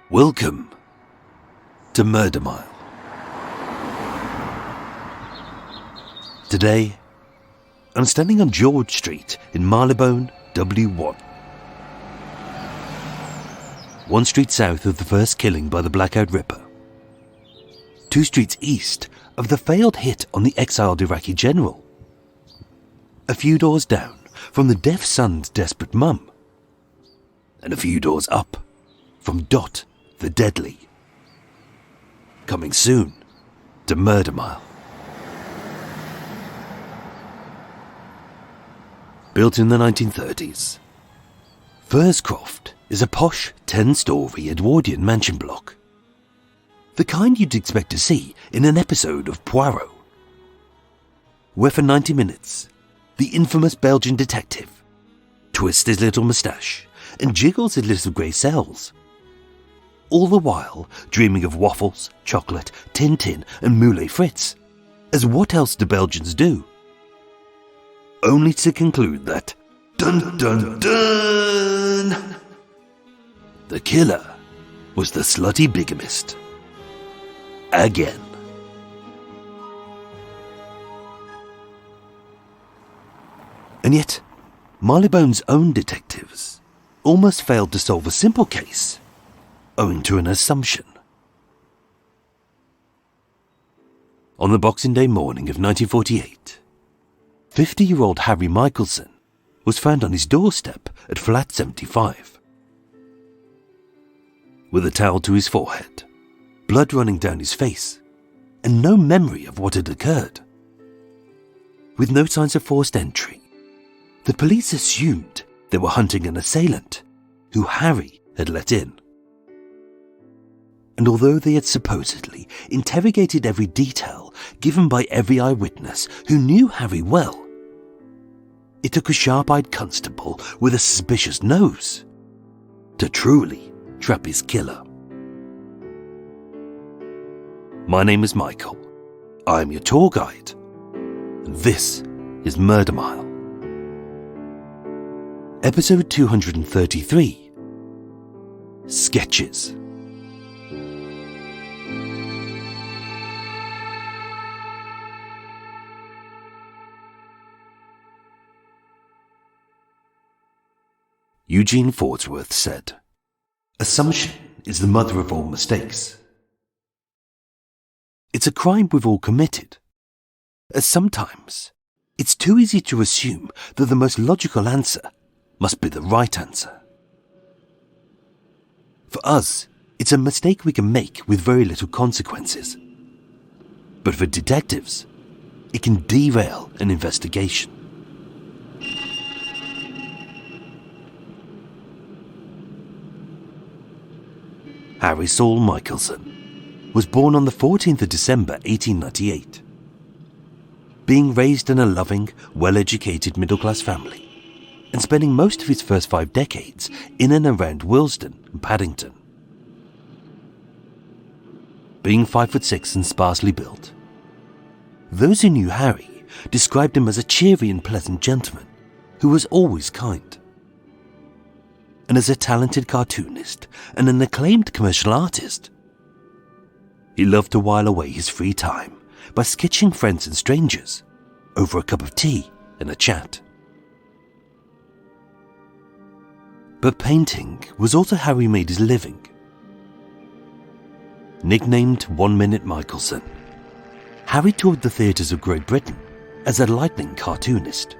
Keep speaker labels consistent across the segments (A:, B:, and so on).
A: Welcome to Murder Mile. Today, I'm standing on George Street in Marylebone, W1. One street south of the first killing by the Blackout Ripper. 2 streets east of the failed hit on the exiled Iraqi general. A few doors down from the deaf son's desperate mum. And a few doors up from Dot the Deadly. Coming soon to Murder Mile. Built in the 1930s, Fursecroft is a posh 10-story Edwardian mansion block. The kind you'd expect to see in an episode of Poirot. Where for 90 minutes, the infamous Belgian detective twists his little moustache and jiggles his little grey cells. All the while dreaming of waffles, chocolate, Tintin and Moulay Fritz. As what else do Belgians do? Only to conclude that, dun dun dun, the killer was the slutty bigamist. Again. And yet, Marylebone's own detectives almost failed to solve a simple case, owing to an assumption. On the Boxing Day morning of 1948, 50-year-old Harry Michaelson was found on his doorstep at flat 75. With a towel to his forehead, blood running down his face, and no memory of what had occurred. With no signs of forced entry, the police assumed they were hunting an assailant who Harry had let in. And although they had supposedly interrogated every detail given by every eyewitness who knew Harry well, it took a sharp-eyed constable with a suspicious nose to truly trap his killer. My name is Michael. I'm your tour guide. And this is Murder Mile. Episode 233. Sketches. Eugene Fordsworth said, "Assumption is the mother of all mistakes." It's a crime we've all committed, as sometimes it's too easy to assume that the most logical answer must be the right answer. For us, it's a mistake we can make with very little consequences. But for detectives, it can derail an investigation. Harry Saul Michaelson was born on the 14th of December 1898. Being raised in a loving, well-educated middle-class family, and spending most of his first 5 decades in and around Willesden and Paddington. Being 5'6" and sparsely built, those who knew Harry described him as a cheery and pleasant gentleman who was always kind. And as a talented cartoonist and an acclaimed commercial artist, he loved to while away his free time by sketching friends and strangers over a cup of tea and a chat. But painting was also how he made his living. Nicknamed 1 Minute Michaelson, Harry toured the theatres of Great Britain as a lightning cartoonist,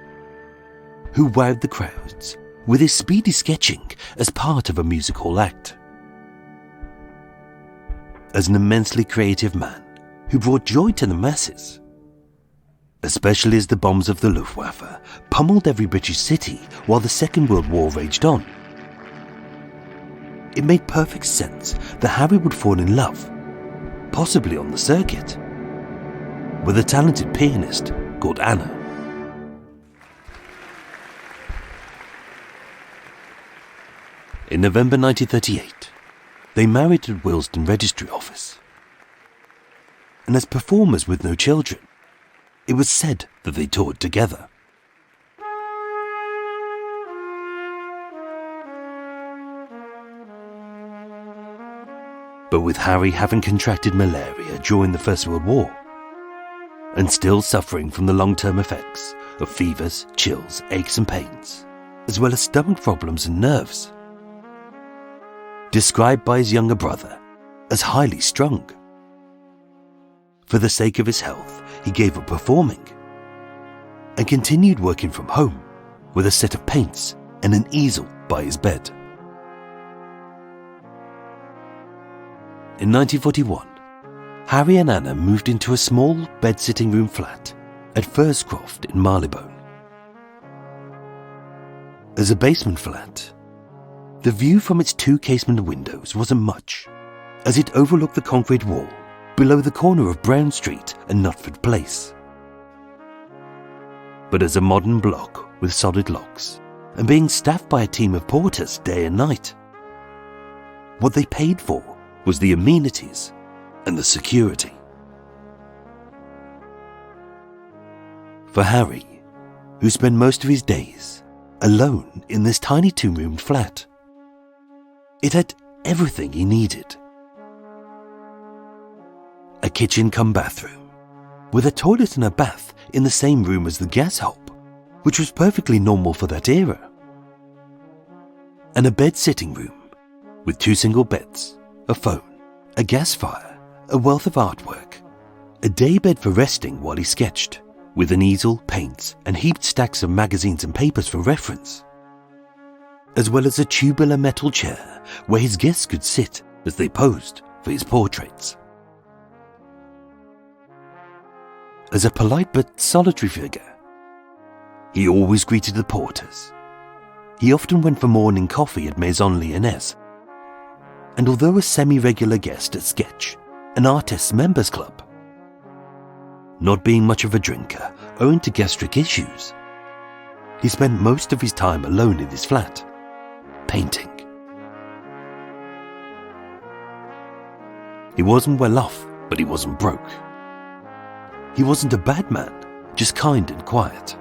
A: who wowed the crowds with his speedy sketching as part of a music hall act. As an immensely creative man who brought joy to the masses, especially as the bombs of the Luftwaffe pummeled every British city while the Second World War raged on, it made perfect sense that Harry would fall in love, possibly on the circuit, with a talented pianist called Anna. In November 1938, they married at Willesden Registry Office. And as performers with no children, it was said that they toured together. But with Harry having contracted malaria during the First World War, and still suffering from the long-term effects of fevers, chills, aches and pains, as well as stomach problems and nerves, described by his younger brother as highly strung. For the sake of his health, he gave up performing and continued working from home with a set of paints and an easel by his bed. In 1941, Harry and Anna moved into a small bed-sitting room flat at Fursecroft in Marylebone. As a basement flat, the view from its 2 casement windows wasn't much, as it overlooked the concrete wall below the corner of Brown Street and Knotford Place. But as a modern block with solid locks, and being staffed by a team of porters day and night, what they paid for was the amenities and the security. For Harry, who spent most of his days alone in this tiny 2-roomed flat, it had everything he needed. A kitchen cum bathroom, with a toilet and a bath in the same room as the gas hob, which was perfectly normal for that era. And a bed-sitting room with 2 single beds, a phone, a gas fire, a wealth of artwork, a daybed for resting while he sketched, with an easel, paints, and heaped stacks of magazines and papers for reference, as well as a tubular metal chair where his guests could sit as they posed for his portraits. As a polite but solitary figure, he always greeted the porters. He often went for morning coffee at Maison Lyonnaise, and although a semi-regular guest at Sketch, an artists' members club, not being much of a drinker owing to gastric issues, he spent most of his time alone in his flat, painting. He wasn't well off, but he wasn't broke. He wasn't a bad man, just kind and quiet.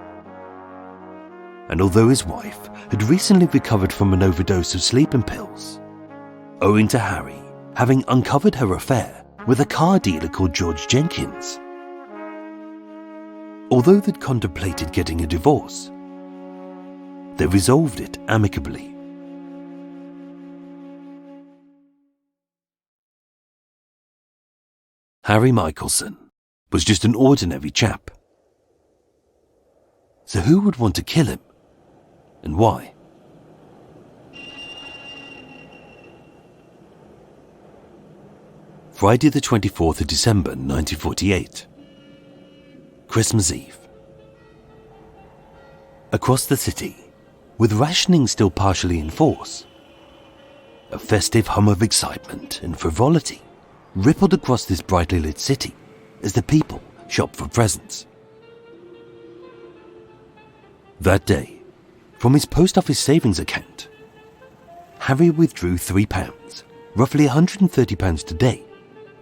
A: And although his wife had recently recovered from an overdose of sleeping pills, owing to Harry having uncovered her affair with a car dealer called George Jenkins, although they'd contemplated getting a divorce, they resolved it amicably. Harry Michaelson was just an ordinary chap. So who would want to kill him, and why? Friday the 24th of December 1948. Christmas Eve. Across the city, with rationing still partially in force, a festive hum of excitement and frivolity rippled across this brightly lit city as the people shopped for presents. That day, from his post office savings account, Harry withdrew £3, roughly £130 today,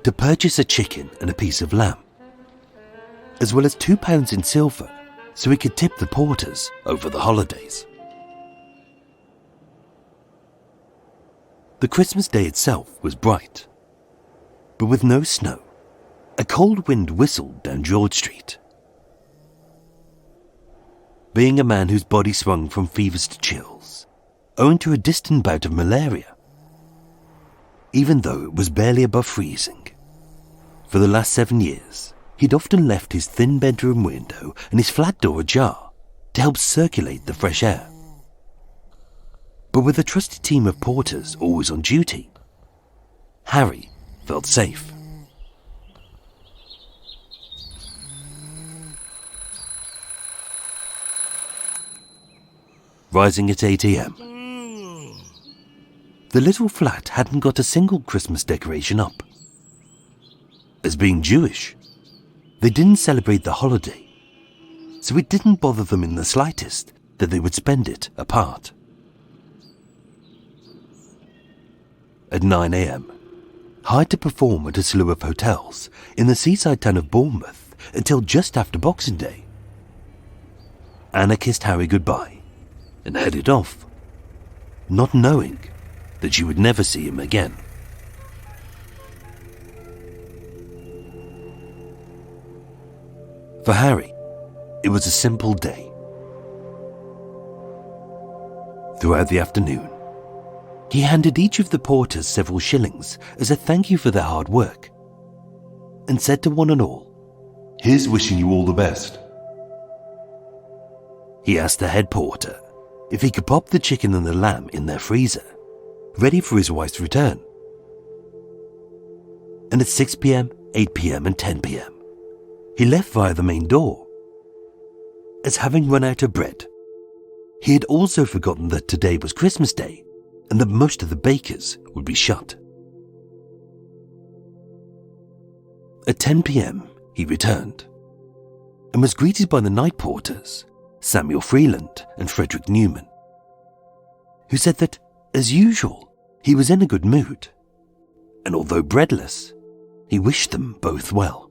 A: to purchase a chicken and a piece of lamb, as well as £2 in silver so he could tip the porters over the holidays. The Christmas day itself was bright, but with no snow. A cold wind whistled down George Street. Being a man whose body swung from fevers to chills, owing to a distant bout of malaria, even though it was barely above freezing, for the last 7 years, he'd often left his thin bedroom window and his flat door ajar to help circulate the fresh air. But with a trusted team of porters always on duty, Harry felt safe. Rising at 8 a.m. The little flat hadn't got a single Christmas decoration up. As being Jewish, they didn't celebrate the holiday, so it didn't bother them in the slightest that they would spend it apart. At 9 a.m, hired to perform at a slew of hotels in the seaside town of Bournemouth until just after Boxing Day, Anna kissed Harry goodbye and headed off, not knowing that she would never see him again. For Harry, it was a simple day. Throughout the afternoon, he handed each of the porters several shillings as a thank you for their hard work, and said to one and all,
B: "Here's wishing you all the best."
A: He asked the head porter if he could pop the chicken and the lamb in their freezer, ready for his wife's return. And at 6 p.m, 8 p.m, and 10 p.m, he left via the main door. As having run out of bread, he had also forgotten that today was Christmas Day and that most of the bakers would be shut. At 10 p.m, he returned and was greeted by the night porters, Samuel Freeland and Frederick Newman, who said that, as usual, he was in a good mood, and although breadless, he wished them both well.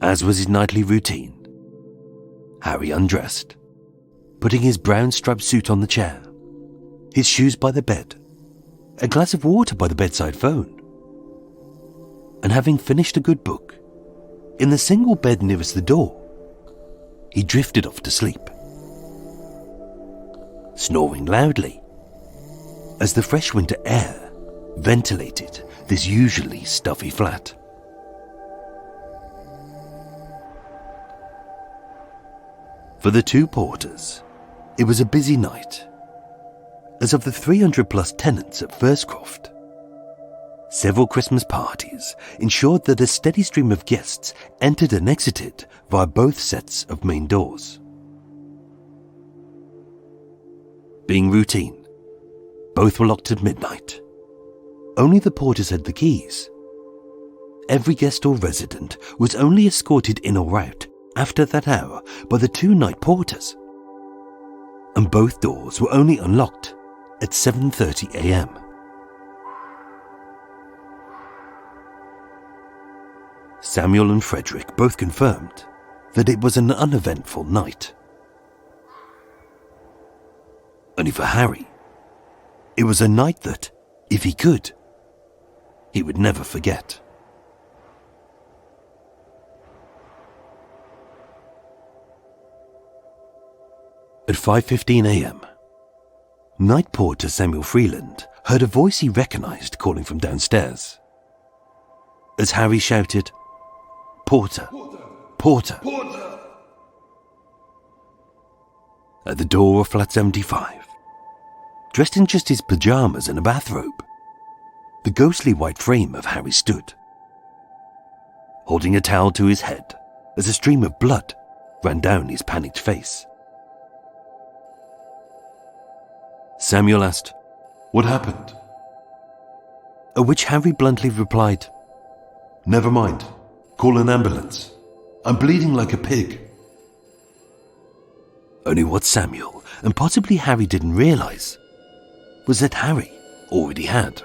A: As was his nightly routine, Harry undressed, putting his brown striped suit on the chair, his shoes by the bed, a glass of water by the bedside phone, and having finished a good book, in the single bed nearest the door, he drifted off to sleep, snoring loudly as the fresh winter air ventilated this usually stuffy flat. For the two porters, it was a busy night, as of the 300-plus tenants at Fursecroft, several Christmas parties ensured that a steady stream of guests entered and exited via both sets of main doors. Being routine, both were locked at midnight. Only the porters had the keys. Every guest or resident was only escorted in or out after that hour by the two night porters, and both doors were only unlocked at 7:30 a.m. Samuel and Frederick both confirmed that it was an uneventful night. Only for Harry, it was a night that, if he could, he would never forget. At 5:15 a.m, night porter Samuel Freeland heard a voice he recognized calling from downstairs. As Harry shouted, "Porter! Porter!"
B: Porter!
A: At the door of flat 75, dressed in just his pajamas and a bathrobe, the ghostly white frame of Harry stood, holding a towel to his head as a stream of blood ran down his panicked face. Samuel asked,
B: "What happened?"
A: at which Harry bluntly replied,
B: "Never mind. Call an ambulance. I'm bleeding like a pig."
A: Only what Samuel and possibly Harry didn't realize was that Harry already had.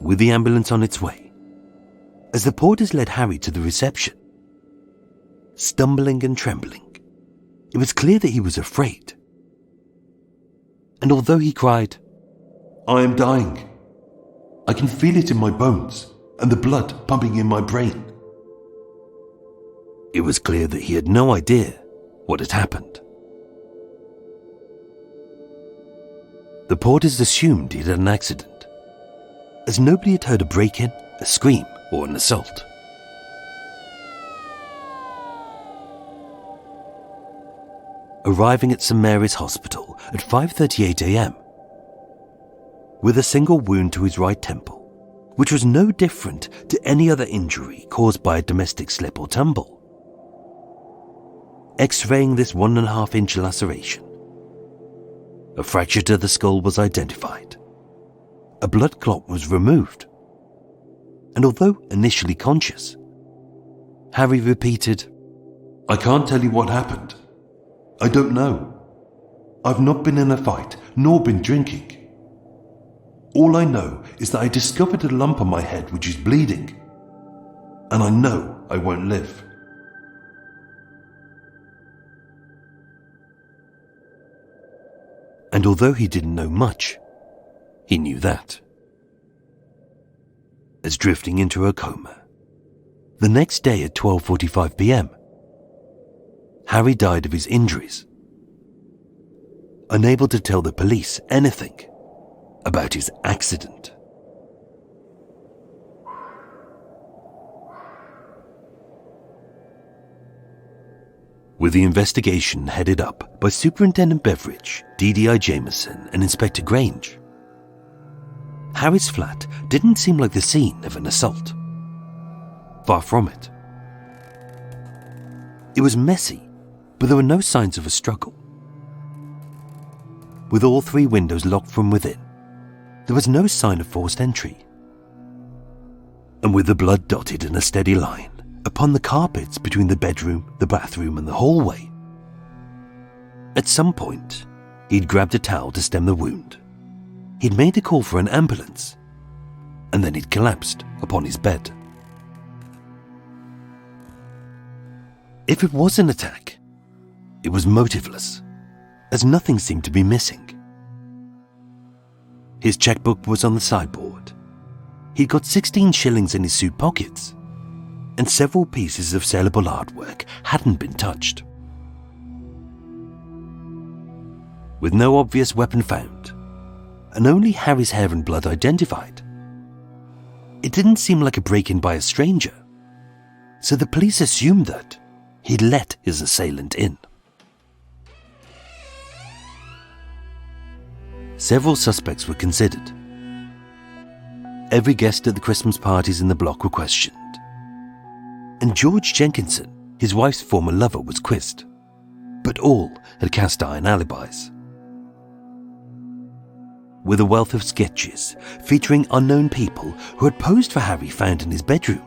A: With the ambulance on its way, as the porters led Harry to the reception, stumbling and trembling, it was clear that he was afraid. And although he cried,
B: "I am dying. I can feel it in my bones and the blood pumping in my brain,"
A: it was clear that he had no idea what had happened. The porters assumed he had an accident, as nobody had heard a break-in, a scream, or an assault. Arriving at St Mary's Hospital at 5:38 a.m, with a single wound to his right temple, which was no different to any other injury caused by a domestic slip or tumble. X-raying this 1.5-inch laceration, a fracture to the skull was identified, a blood clot was removed, and although initially conscious, Harry repeated,
B: "I can't tell you what happened. I don't know. I've not been in a fight, nor been drinking. All I know is that I discovered a lump on my head which is bleeding, and I know I won't live."
A: And although he didn't know much, he knew that. as drifting into a coma. The next day at 12:45 p.m, Harry died of his injuries, unable to tell the police anything about his accident. With the investigation headed up by Superintendent Beveridge, DDI Jameson and Inspector Grange, Harry's flat didn't seem like the scene of an assault. Far from it. It was messy, but there were no signs of a struggle. With all 3 windows locked from within, there was no sign of forced entry. And with the blood dotted in a steady line upon the carpets between the bedroom, the bathroom and the hallway, at some point, he'd grabbed a towel to stem the wound. He'd made a call for an ambulance, and then he'd collapsed upon his bed. If it was an attack, it was motiveless, as nothing seemed to be missing. His checkbook was on the sideboard. He'd got 16 shillings in his suit pockets, and several pieces of saleable artwork hadn't been touched. With no obvious weapon found, and only Harry's hair and blood identified, it didn't seem like a break-in by a stranger, so the police assumed that he'd let his assailant in. Several suspects were considered. Every guest at the Christmas parties in the block were questioned, and George Jenkinson, his wife's former lover, was quizzed, but all had cast-iron alibis. With a wealth of sketches featuring unknown people who had posed for Harry found in his bedroom,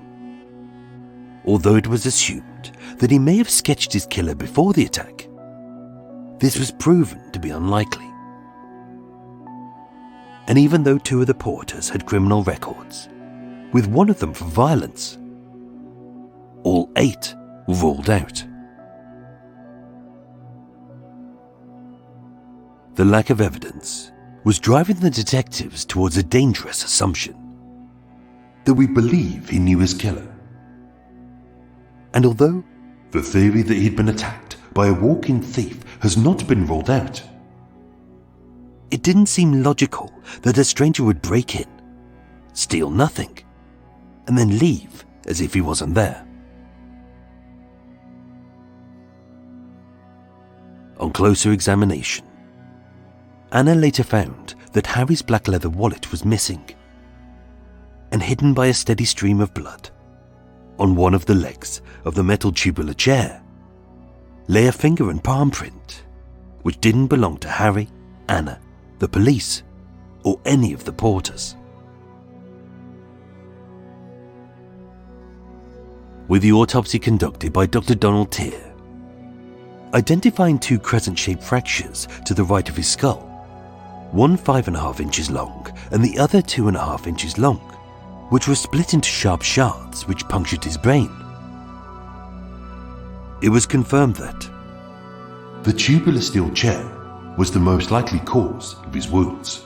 A: although it was assumed that he may have sketched his killer before the attack, this was proven to be unlikely. And even though 2 of the porters had criminal records, with one of them for violence, all 8 were ruled out. The lack of evidence was driving the detectives towards a dangerous assumption.
B: That we believe he knew his killer.
A: And although
B: The theory that he'd been attacked by a walk-in thief has not been ruled out.
A: it didn't seem logical that a stranger would break in, steal nothing, and then leave as if he wasn't there. On closer examination, Anna later found that Harry's black leather wallet was missing, and hidden by a steady stream of blood, on one of the legs of the metal tubular chair, lay a finger and palm print, which didn't belong to Harry, Anna, the police, or any of the porters. With the autopsy conducted by Dr. Donald Tier, identifying 2 crescent-shaped fractures to the right of his skull, one 5.5 inches long and the other 2.5 inches long, which were split into sharp shards which punctured his brain. It was confirmed that
B: the tubular steel chair was the most likely cause of his wounds.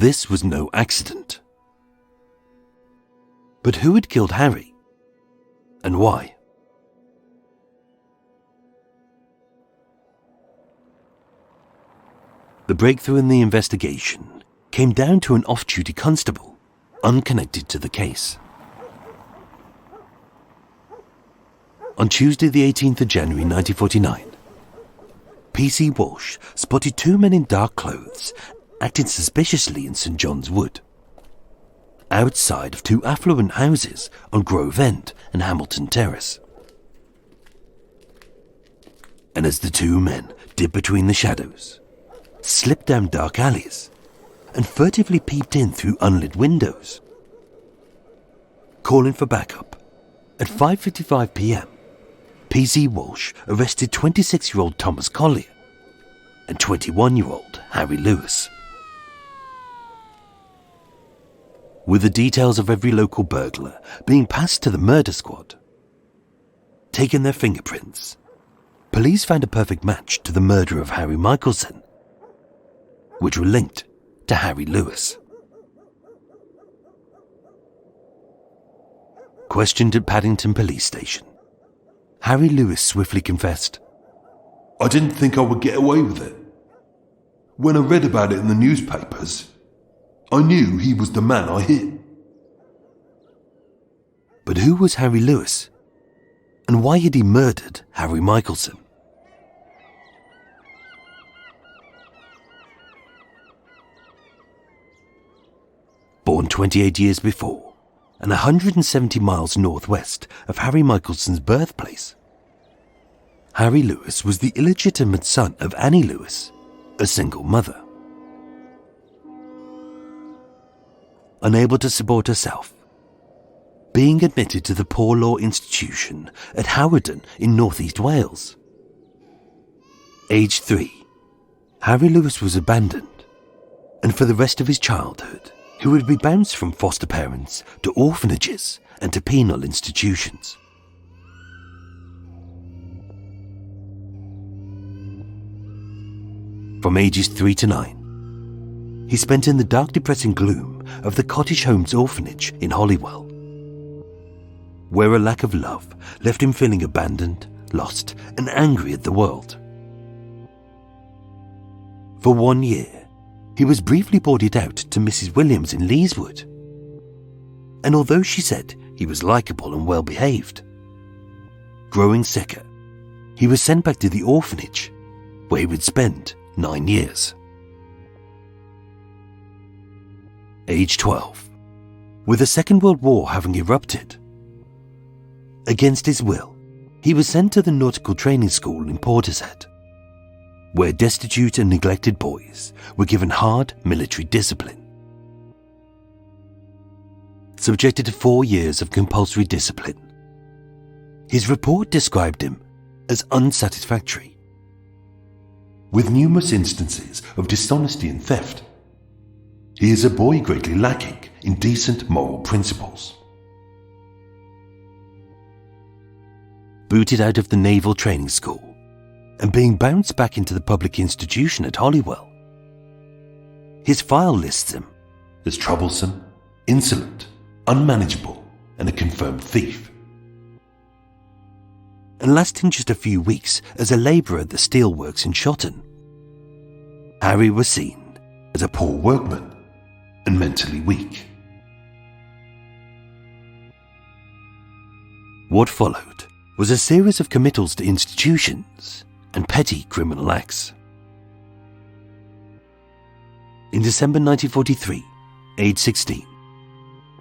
A: this was no accident. But who had killed Harry? And why? The breakthrough in the investigation came down to an off-duty constable, unconnected to the case. On Tuesday the 18th of January 1949, P.C. Walsh spotted 2 men in dark clothes acting suspiciously in St. John's Wood, outside of 2 affluent houses on Grove End and Hamilton Terrace. And as the 2 men dipped between the shadows, slipped down dark alleys, and furtively peeped in through unlit windows, calling for backup, at 5:55 p.m, P.C. Walsh arrested 26-year-old Thomas Collier and 21-year-old Harry Lewis. With the details of every local burglar being passed to the murder squad, taking their fingerprints, police found a perfect match to the murder of Harry Michaelson, which were linked to Harry Lewis. Questioned at Paddington Police Station, Harry Lewis swiftly confessed,
B: "I didn't think I would get away with it. When I read about it in the newspapers, I knew he was the man I hit."
A: But who was Harry Lewis? And why had he murdered Harry Michaelson? Born 28 years before, and 170 miles northwest of Harry Michelson's birthplace, Harry Lewis was the illegitimate son of Annie Lewis, a single mother. Unable to support herself, being admitted to the Poor Law Institution at Hawarden in northeast Wales. Aged 3, Harry Lewis was abandoned, and for the rest of his childhood, he would be bounced from foster parents to orphanages and to penal institutions. From ages 3 to 9, he spent in the dark, depressing gloom of the Cottage Homes Orphanage in Holywell, where a lack of love left him feeling abandoned, lost, and angry at the world. For 1 year, he was briefly boarded out to Mrs. Williams in Leeswood, and although she said he was likeable and well-behaved, growing sicker, he was sent back to the orphanage, where he would spend 9 years. Age 12, with the Second World War having erupted, against his will, he was sent to the Nautical Training School in Portishead, where destitute and neglected boys were given hard military discipline. Subjected to 4 years of compulsory discipline, his report described him as unsatisfactory,
B: with numerous instances of dishonesty and theft. He is a boy greatly lacking in decent moral principles.
A: Booted out of the Naval Training School and being bounced back into the public institution at Holywell, his file lists him
B: as troublesome, insolent, unmanageable, and a confirmed thief.
A: And lasting just a few weeks as a labourer at the steelworks in Shotton, Harry was seen
B: as a poor workman and mentally weak.
A: What followed was a series of committals to institutions and petty criminal acts. In December 1943, aged 16,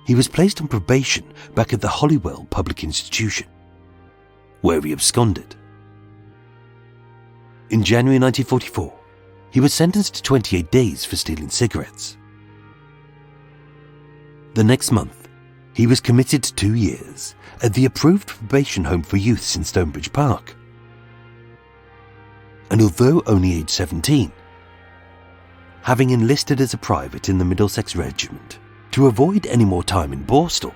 A: he was placed on probation back at the Holywell Public Institution, where he absconded. In January 1944, he was sentenced to 28 days for stealing cigarettes. The next month, he was committed to 2 years at the approved probation home for youths in Stonebridge Park. And although only aged 17, having enlisted as a private in the Middlesex Regiment to avoid any more time in Borstal,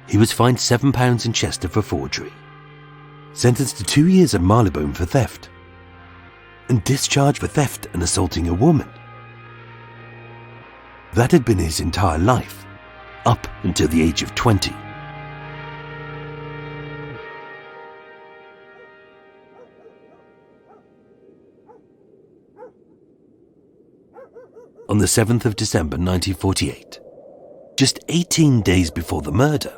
A: he was fined £7 in Chester for forgery, sentenced to 2 years at Marylebone for theft, and discharged for theft and assaulting a woman. That had been his entire life, up until the age of 20. On the 7th of December 1948, just 18 days before the murder,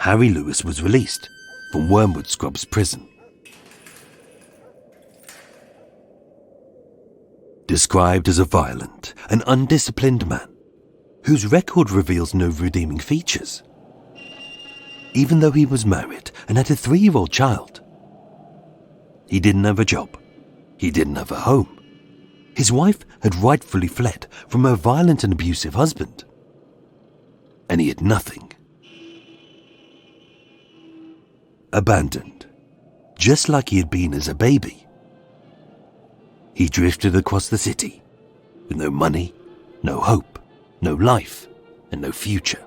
A: Harry Lewis was released from Wormwood Scrubs prison. Described as a violent and undisciplined man whose record reveals no redeeming features, even though he was married and had a 3-year-old child. He didn't have a job. He didn't have a home. His wife had rightfully fled from her violent and abusive husband, and he had nothing. Abandoned, just like he had been as a baby, he drifted across the city with no money, no hope, no life, and no future.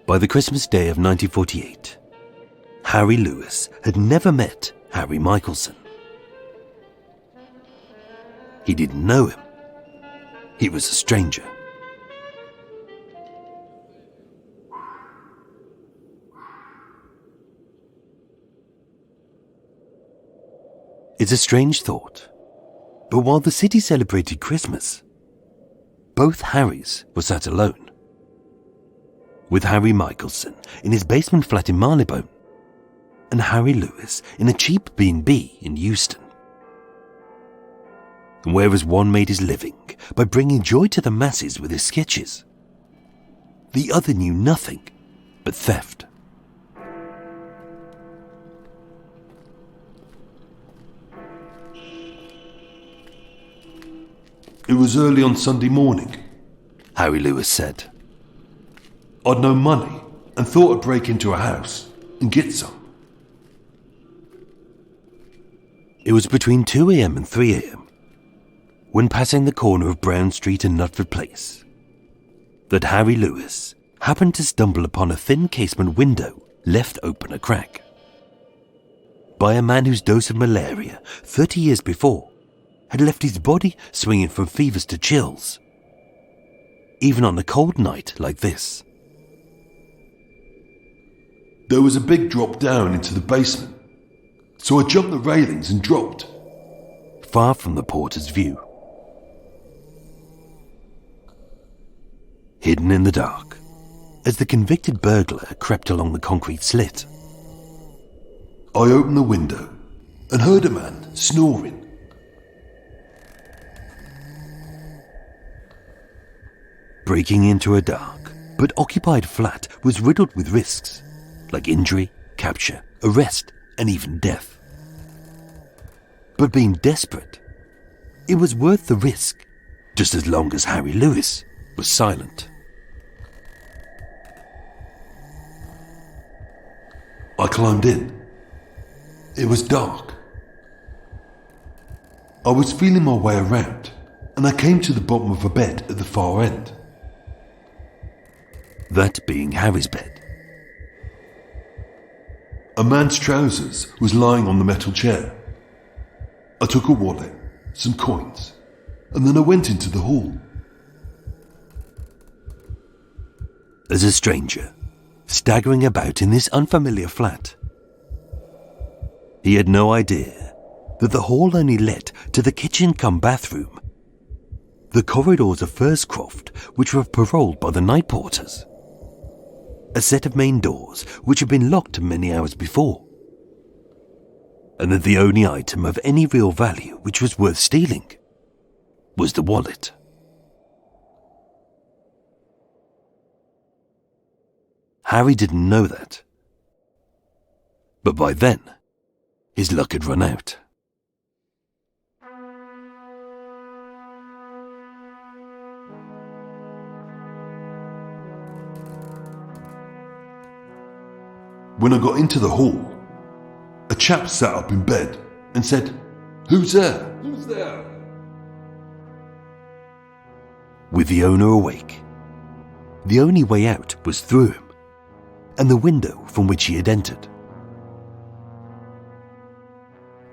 A: By the Christmas day of 1948, Harry Lewis had never met Harry Michaelson. He didn't know him. He was a stranger. It's a strange thought, but while the city celebrated Christmas, both Harrys were sat alone, with Harry Michaelson in his basement flat in Marylebone and Harry Lewis in a cheap B&B in Euston. And whereas one made his living by bringing joy to the masses with his sketches, the other knew nothing but theft.
B: It was early on Sunday morning,
A: Harry Lewis said.
B: I'd no money and thought I'd break into a house and get some.
A: It was between 2 a.m. and 3 a.m, when passing the corner of Brown Street and Nutford Place, that Harry Lewis happened to stumble upon a thin casement window left open a crack by a man whose dose of malaria 30 years before had left his body swinging from fevers to chills, even on a cold night like this.
B: There was a big drop down into the basement, so I jumped the railings and dropped,
A: far from the porter's view. Hidden in the dark, as the convicted burglar crept along the concrete slit,
B: I opened the window and heard a man snoring.
A: Breaking into a dark but occupied flat was riddled with risks, like injury, capture, arrest, and even death. But being desperate, it was worth the risk, just as long as Harry Lewis was silent.
B: I climbed in. It was dark. I was feeling my way around, and I came to the bottom of a bed at the far end.
A: That being Harry's bed.
B: A man's trousers was lying on the metal chair. I took a wallet, some coins, and then I went into the hall.
A: As a stranger, staggering about in this unfamiliar flat, he had no idea that the hall only led to the kitchen-cum-bathroom, the corridors of Fursecroft, which were paroled by the night porters, a set of main doors which had been locked many hours before, and that the only item of any real value which was worth stealing was the wallet. Harry didn't know that, but by then his luck had run out.
B: When I got into the hall, a chap sat up in bed and said, "Who's there? Who's there?"
A: With the owner awake, the only way out was through him and the window from which he had entered.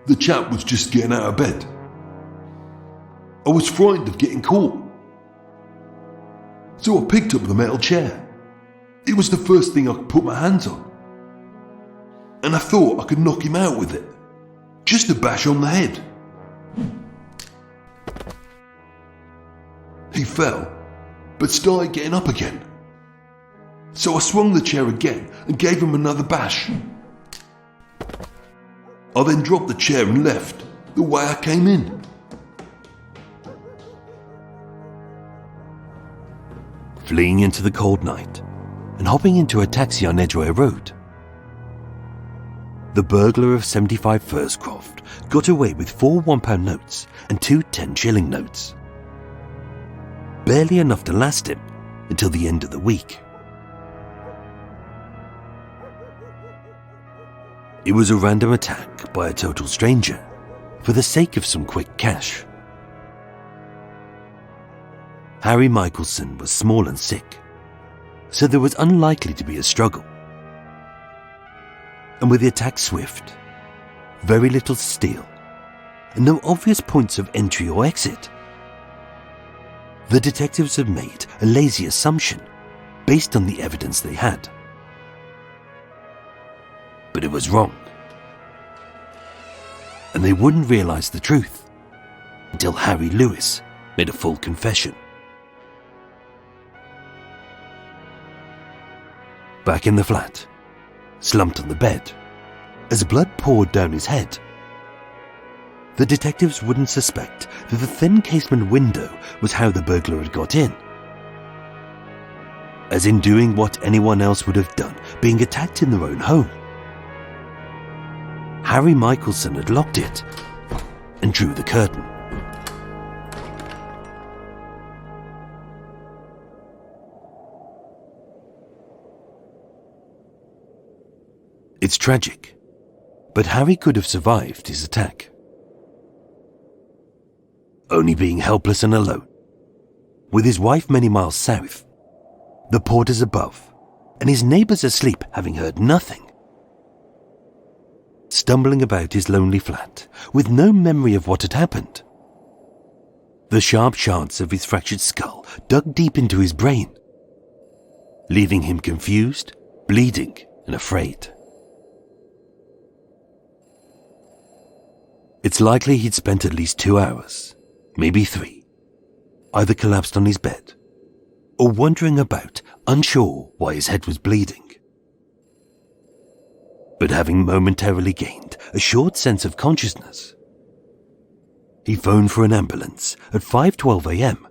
B: The chap was just getting out of bed. I was frightened of getting caught, so I picked up the metal chair. It was the first thing I could put my hands on, and I thought I could knock him out with it, just a bash on the head. He fell, but started getting up again. So I swung the chair again and gave him another bash. I then dropped the chair and left the way I came in.
A: Fleeing into the cold night and hopping into a taxi on Edgware Road, the burglar of 75 Fursecroft got away with 4 £1 notes and 2 10-shilling notes. Barely enough to last him until the end of the week. It was a random attack by a total stranger for the sake of some quick cash. Harry Michaelson was small and sick, so there was unlikely to be a struggle. And with the attack swift, very little to steal, and no obvious points of entry or exit, the detectives had made a lazy assumption based on the evidence they had. But it was wrong. And they wouldn't realize the truth until Harry Lewis made a full confession. Back in the flat, slumped on the bed, as blood poured down his head, the detectives wouldn't suspect that the thin casement window was how the burglar had got in. As in doing what anyone else would have done, being attacked in their own home. Harry Michaelson had locked it and drew the curtain. It's tragic, but Harry could have survived his attack. Only being helpless and alone, with his wife many miles south, the porters above, and his neighbours asleep having heard nothing. Stumbling about his lonely flat, with no memory of what had happened. The sharp shards of his fractured skull dug deep into his brain, leaving him confused, bleeding, and afraid. It's likely he'd spent at least 2 hours, maybe 3, either collapsed on his bed, or wandering about, unsure why his head was bleeding. But having momentarily gained a short sense of consciousness, he phoned for an ambulance at 5:12 a.m.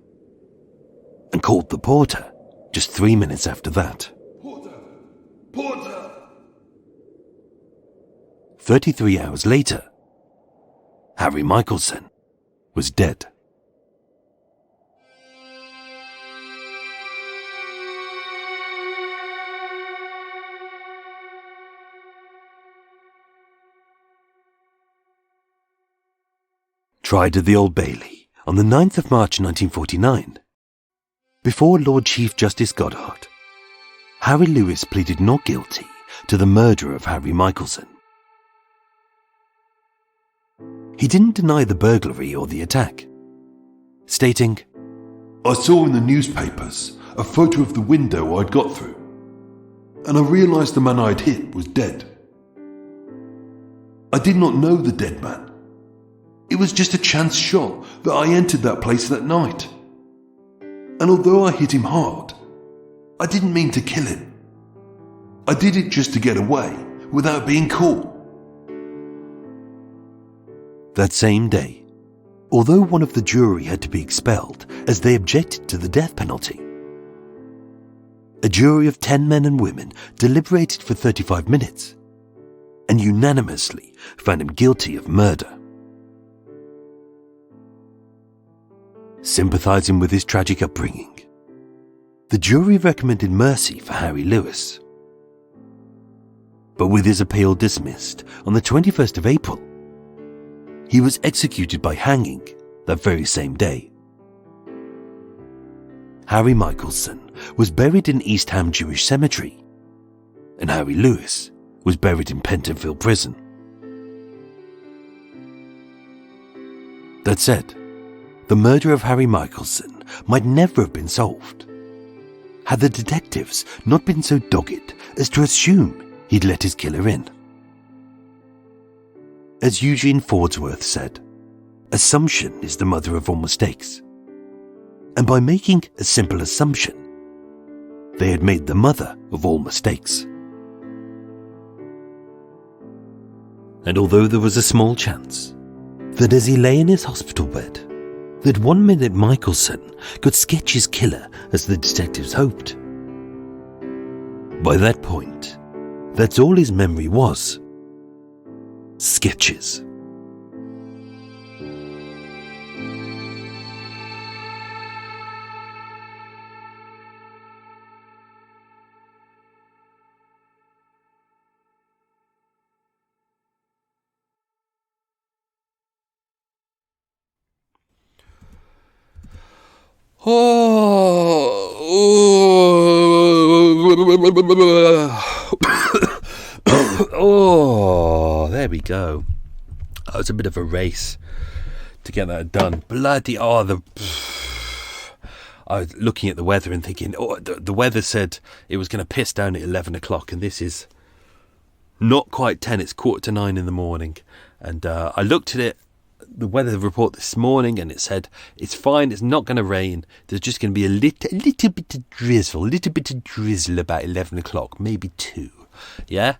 A: and called the porter just 3 minutes after that.
B: Porter! Porter!
A: 33 hours later, Harry Michaelson was dead. Tried at the Old Bailey on the 9th of March 1949. Before Lord Chief Justice Goddard, Harry Lewis pleaded not guilty to the murder of Harry Michaelson. He didn't deny the burglary or the attack, stating,
B: I saw in the newspapers a photo of the window I'd got through, and I realised the man I'd hit was dead. I did not know the dead man. It was just a chance shot that I entered that place that night. And although I hit him hard, I didn't mean to kill him. I did it just to get away without being caught.
A: That same day, although one of the jury had to be expelled as they objected to the death penalty, a jury of 10 men and women deliberated for 35 minutes and unanimously found him guilty of murder. Sympathising with his tragic upbringing, the jury recommended mercy for Harry Lewis. But with his appeal dismissed on the 21st of April, he was executed by hanging that very same day. Harry Michaelson was buried in East Ham Jewish Cemetery, and Harry Lewis was buried in Pentonville Prison. That said, the murder of Harry Michaelson might never have been solved, had the detectives not been so dogged as to assume he'd let his killer in. As Eugene Fordsworth said, assumption is the mother of all mistakes. And by making a simple assumption, they had made the mother of all mistakes. And although there was a small chance that as he lay in his hospital bed, that 1 minute Michaelson could sketch his killer as the detectives hoped, by that point, that's all his memory was. Sketches. Oh, there we go. It was a bit of a race to get that done. Bloody I was looking at the weather and thinking, the weather said it was going to piss down at 11 o'clock, and this is not quite 10, it's 8:45 in the morning. And I looked at it, the weather report this morning, and it said it's fine, it's not going to rain, there's just going to be a little bit of drizzle about 11 o'clock, maybe 2. Yeah?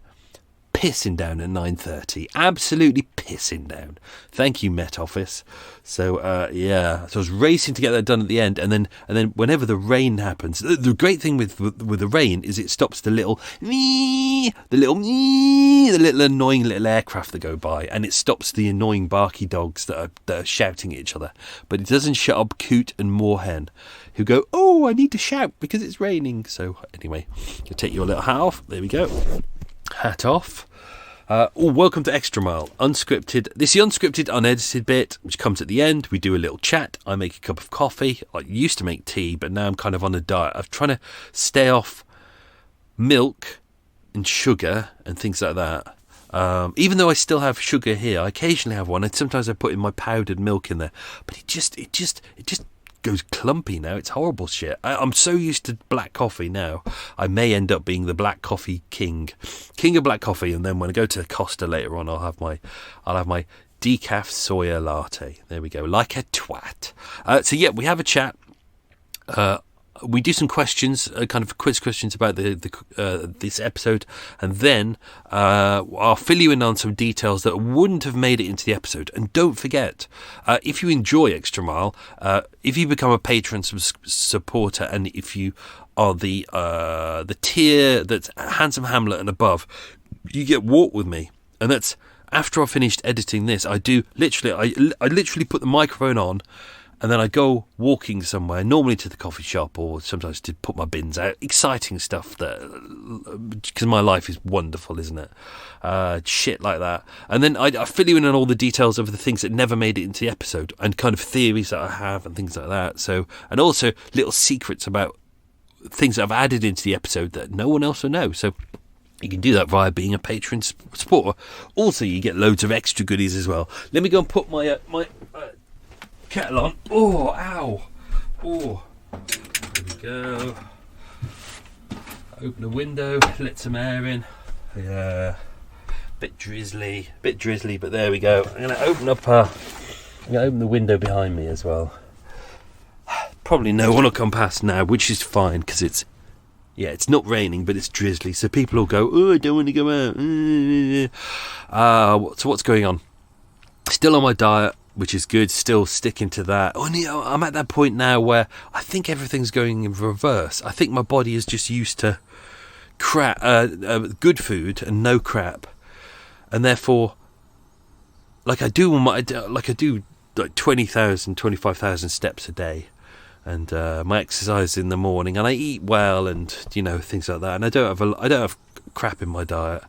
A: Pissing down at 9:30, absolutely pissing down. Thank you, Met Office. So so I was racing to get that done at the end, and then whenever the rain happens, the great thing with the rain is it stops the little annoying little aircraft that go by, and it stops the annoying barky dogs that are shouting at each other. But it doesn't shut up Coot and Moorhen, who go, oh, I need to shout because it's raining. So anyway, you'll take your little hat off. There we go. Hat off. Welcome to Extra Mile, unscripted. This is the unscripted, unedited bit, which comes at the end. We do a little chat. I make a cup of coffee. I used to make tea, but now I'm kind of on a diet. I'm trying to stay off milk and sugar and things like that. Even though I still have sugar here, I occasionally have one, and sometimes I put in my powdered milk in there. But it just goes clumpy now. It's horrible shit. I'm so used to black coffee now. I may end up being the black coffee king of black coffee, and then when I go to Costa later on, I'll have my decaf soya latte. There we go, like a twat. So yeah, we have a chat. We do some questions, kind of quiz questions about this episode, and then I'll fill you in on some details that wouldn't have made it into the episode. And don't forget, if you enjoy Extra Mile, if you become a patron supporter, and if you are the tier that's Handsome Hamlet and above, you get Walk With Me, and that's after I've finished editing this. I literally put the microphone on, and then I go walking somewhere, normally to the coffee shop, or sometimes to put my bins out. Exciting stuff, because my life is wonderful, isn't it? Shit like that. And then I fill you in on all the details of the things that never made it into the episode, and kind of theories that I have and things like that. So, and also little secrets about things that I've added into the episode that no one else will know. So you can do that via being a patron supporter. Also, you get loads of extra goodies as well. Let me go and put my kettle on. Oh, ow. Oh, there we go. Open the window, let some air in. Yeah, bit drizzly, but there we go. I'm going to open the window behind me as well. Probably no one will come past now, which is fine, because it's not raining, but it's drizzly, so people will go, oh, I don't want to go out. So what's going on? Still on my diet, which is good, still sticking to that. I'm at that point now where I think everything's going in reverse. I think my body is just used to good food and no crap, and therefore, I do 20,000, 25,000 steps a day, and my exercise in the morning, and I eat well, and things like that, and I don't have crap in my diet.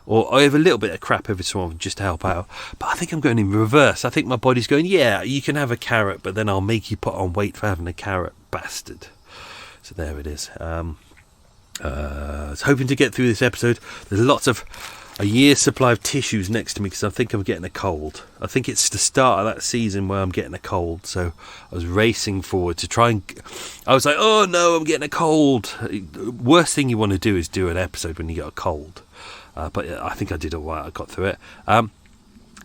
A: Or I have a little bit of crap every so often just to help out. But I think I'm going in reverse. I think my body's going, yeah, you can have a carrot, but then I'll make you put on weight for having a carrot, bastard. So there it is. I was hoping to get through this episode. There's lots of a year's supply of tissues next to me because I think I'm getting a cold. I think it's the start of that season where I'm getting a cold. So I was racing forward to try and... I was like, oh no, I'm getting a cold. Worst thing you want to do is do an episode when you get a cold. But I think I did all right. I got through it. And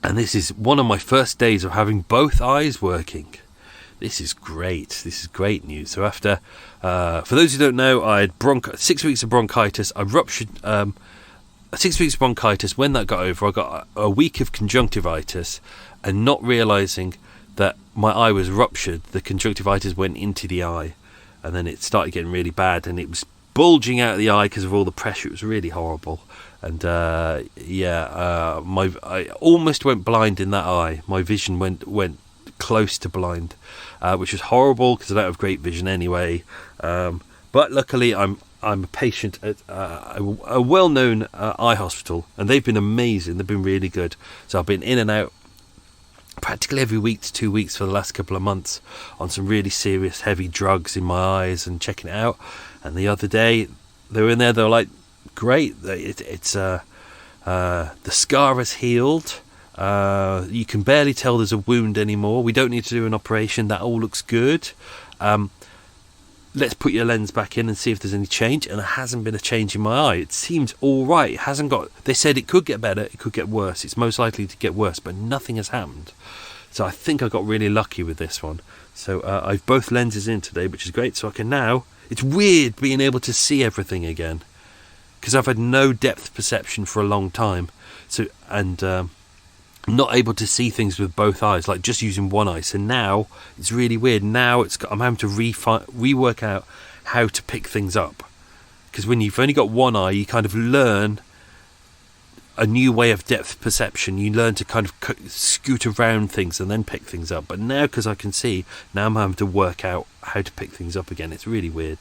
A: this is one of my first days of having both eyes working. This is great. This is great news. So after, for those who don't know, I had 6 weeks of bronchitis. I ruptured 6 weeks of bronchitis. When that got over, I got a week of conjunctivitis, and not realising that my eye was ruptured, the conjunctivitis went into the eye, and then it started getting really bad, and it was bulging out of the eye because of all the pressure. It was really horrible. And I almost went blind in that eye. My vision went close to blind, which was horrible because I don't have great vision anyway. But luckily, I'm a patient at a well-known eye hospital, and they've been amazing. They've been really good. So I've been in and out practically every week to 2 weeks for the last couple of months on some really serious, heavy drugs in my eyes and checking it out. And the other day, They were in there. They were like, great. The scar has healed. You can barely tell there's a wound anymore. We don't need to do an operation. That all looks good. Let's put your lens back in and see if there's any change. And there hasn't been a change in my eye. It seems all right. It hasn't got. They said it could get better. It could get worse. It's most likely to get worse, but nothing has happened. So I think I got really lucky with this one. So I've both lenses in today, which is great. So I can now. It's weird being able to see everything again, because I've had no depth perception for a long time. So not able to see things with both eyes, like just using one eye. So now it's really weird. Now I'm having to rework out how to pick things up, because when you've only got one eye, you kind of learn a new way of depth perception. You learn to kind of scoot around things and then pick things up. But now, because I can see, now I'm having to work out how to pick things up again. It's really weird.